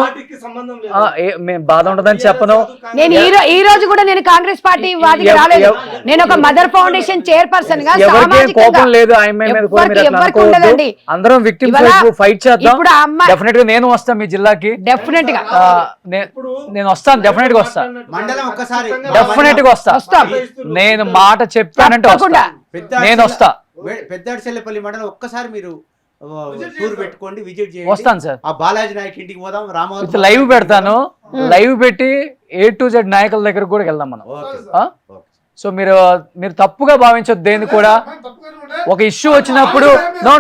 బాధ ఉండదని చెప్పను. నేను ఈ రోజు కూడా నేను కాంగ్రెస్ పార్టీ వాదికి రాలేదు. నేను ఒక మదర్ ఫౌండేషన్ చైర్పర్సన్ గా కోపం లేదు ఆయన మీద. అందరం విక్టిమ్స్ వైపు ఫైట్ చేద్దాం. డెఫినెట్ గా నేను వస్తాను మీ జిల్లాకి, డెఫినెట్ గా నేను వస్తాను, డెఫినెట్ గా వస్తాను, మండలం ఒక్కసారి డెఫినెట్ గా వస్తాను. నేను మాట చెప్పానంటే నేను వస్తా. పెద్దచెల్లపల్లి మండలం ఒక్కసారి మీరు టూర్ పెట్టుకోండి, విజిట్ చేయండి. వస్తాను సార్. ఆ బాలాజీ నాయక్ ఇంటికి పోదాం, రామోజీ లైవ్ పెడతాను, లైవ్ పెట్టి A to Z నాయకుల దగ్గర కూడా వెళ్దాం మనం. సో మీరు తప్పుగా భావించొద్దు దేని కూడా. ఒక ఇష్యూ వచ్చినప్పుడు నో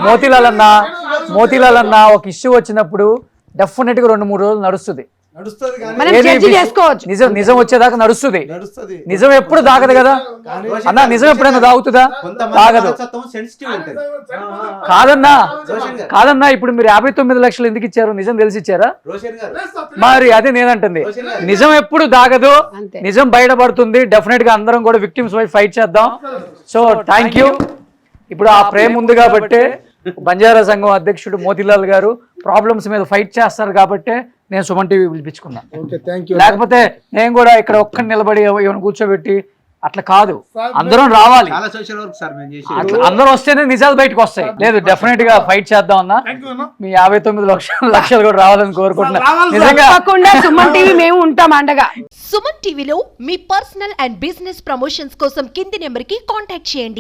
మోతిలాల్ అన్న ఒక ఇష్యూ వచ్చినప్పుడు డెఫినెట్ గా 2-3 రోజులు నడుస్తుంది. నడుస్తుంది కానీ మనం ఏది జడ్జి చేసుకోవచ్చు. నిజం వచ్చేదాకా నడుస్తుంది. నడుస్తుంది. నిజం ఎప్పుడు దాగదు కదా అన్న, నిజం ఎప్పుడైనా దాగుతుందా? తాగదు. సెన్సిటివ్ ఉంటుంది. కాదన్నా ఇప్పుడు మీరు 59 లక్షలు ఎందుకు ఇచ్చారు? నిజం తెలిసి ఇచ్చారా? రోషన్ గారు మరి అది నేనంటుంది. నిజం ఎప్పుడు దాగదు, అంతే. నిజం బయటపడుతుంది. డెఫినెట్ గా అందరం కూడా విక్టిమ్స్ వైపు ఫైట్ చేద్దాం. So thank you. ఇప్పుడు ఆ ప్రేమ ఉంది కాబట్టి బంజారా సంఘం అధ్యక్షుడు మోతిలాల్ గారు ప్రాబ్లమ్స్ మీద ఫైట్ చేస్తారు కాబట్టి నేను సుమన్ టీవీ పిలిపించుకున్నా. Okay, thank you. లేకపోతే నేను కూడా ఇక్కడ ఒక్కడిని నిలబడి ఎవరిని కూర్చోబెట్టి అట్లా కాదు, అందరం రావాలి. చాలా సోషల్ వర్క్ సార్ మేము చేసి అట్లా అందరూ వస్తేనే నిజాలు బయటకు వస్తాయి. లేదు డెఫినెట్ గా ఫైట్ చేద్దాం అన్న. మీ 59 లక్షలు కూడా రావాలని కోరుకుంటున్నా. నిజంగా తప్పకుండా సుమన్ టీవీ మేము ఉంటాం అండగా. సుమన్ టీవీలో మీ పర్సనల్ అండ్ బిజినెస్ ప్రమోషన్స్ కోసం కింది నెంబర్కి కాంటాక్ట్ చేయండి.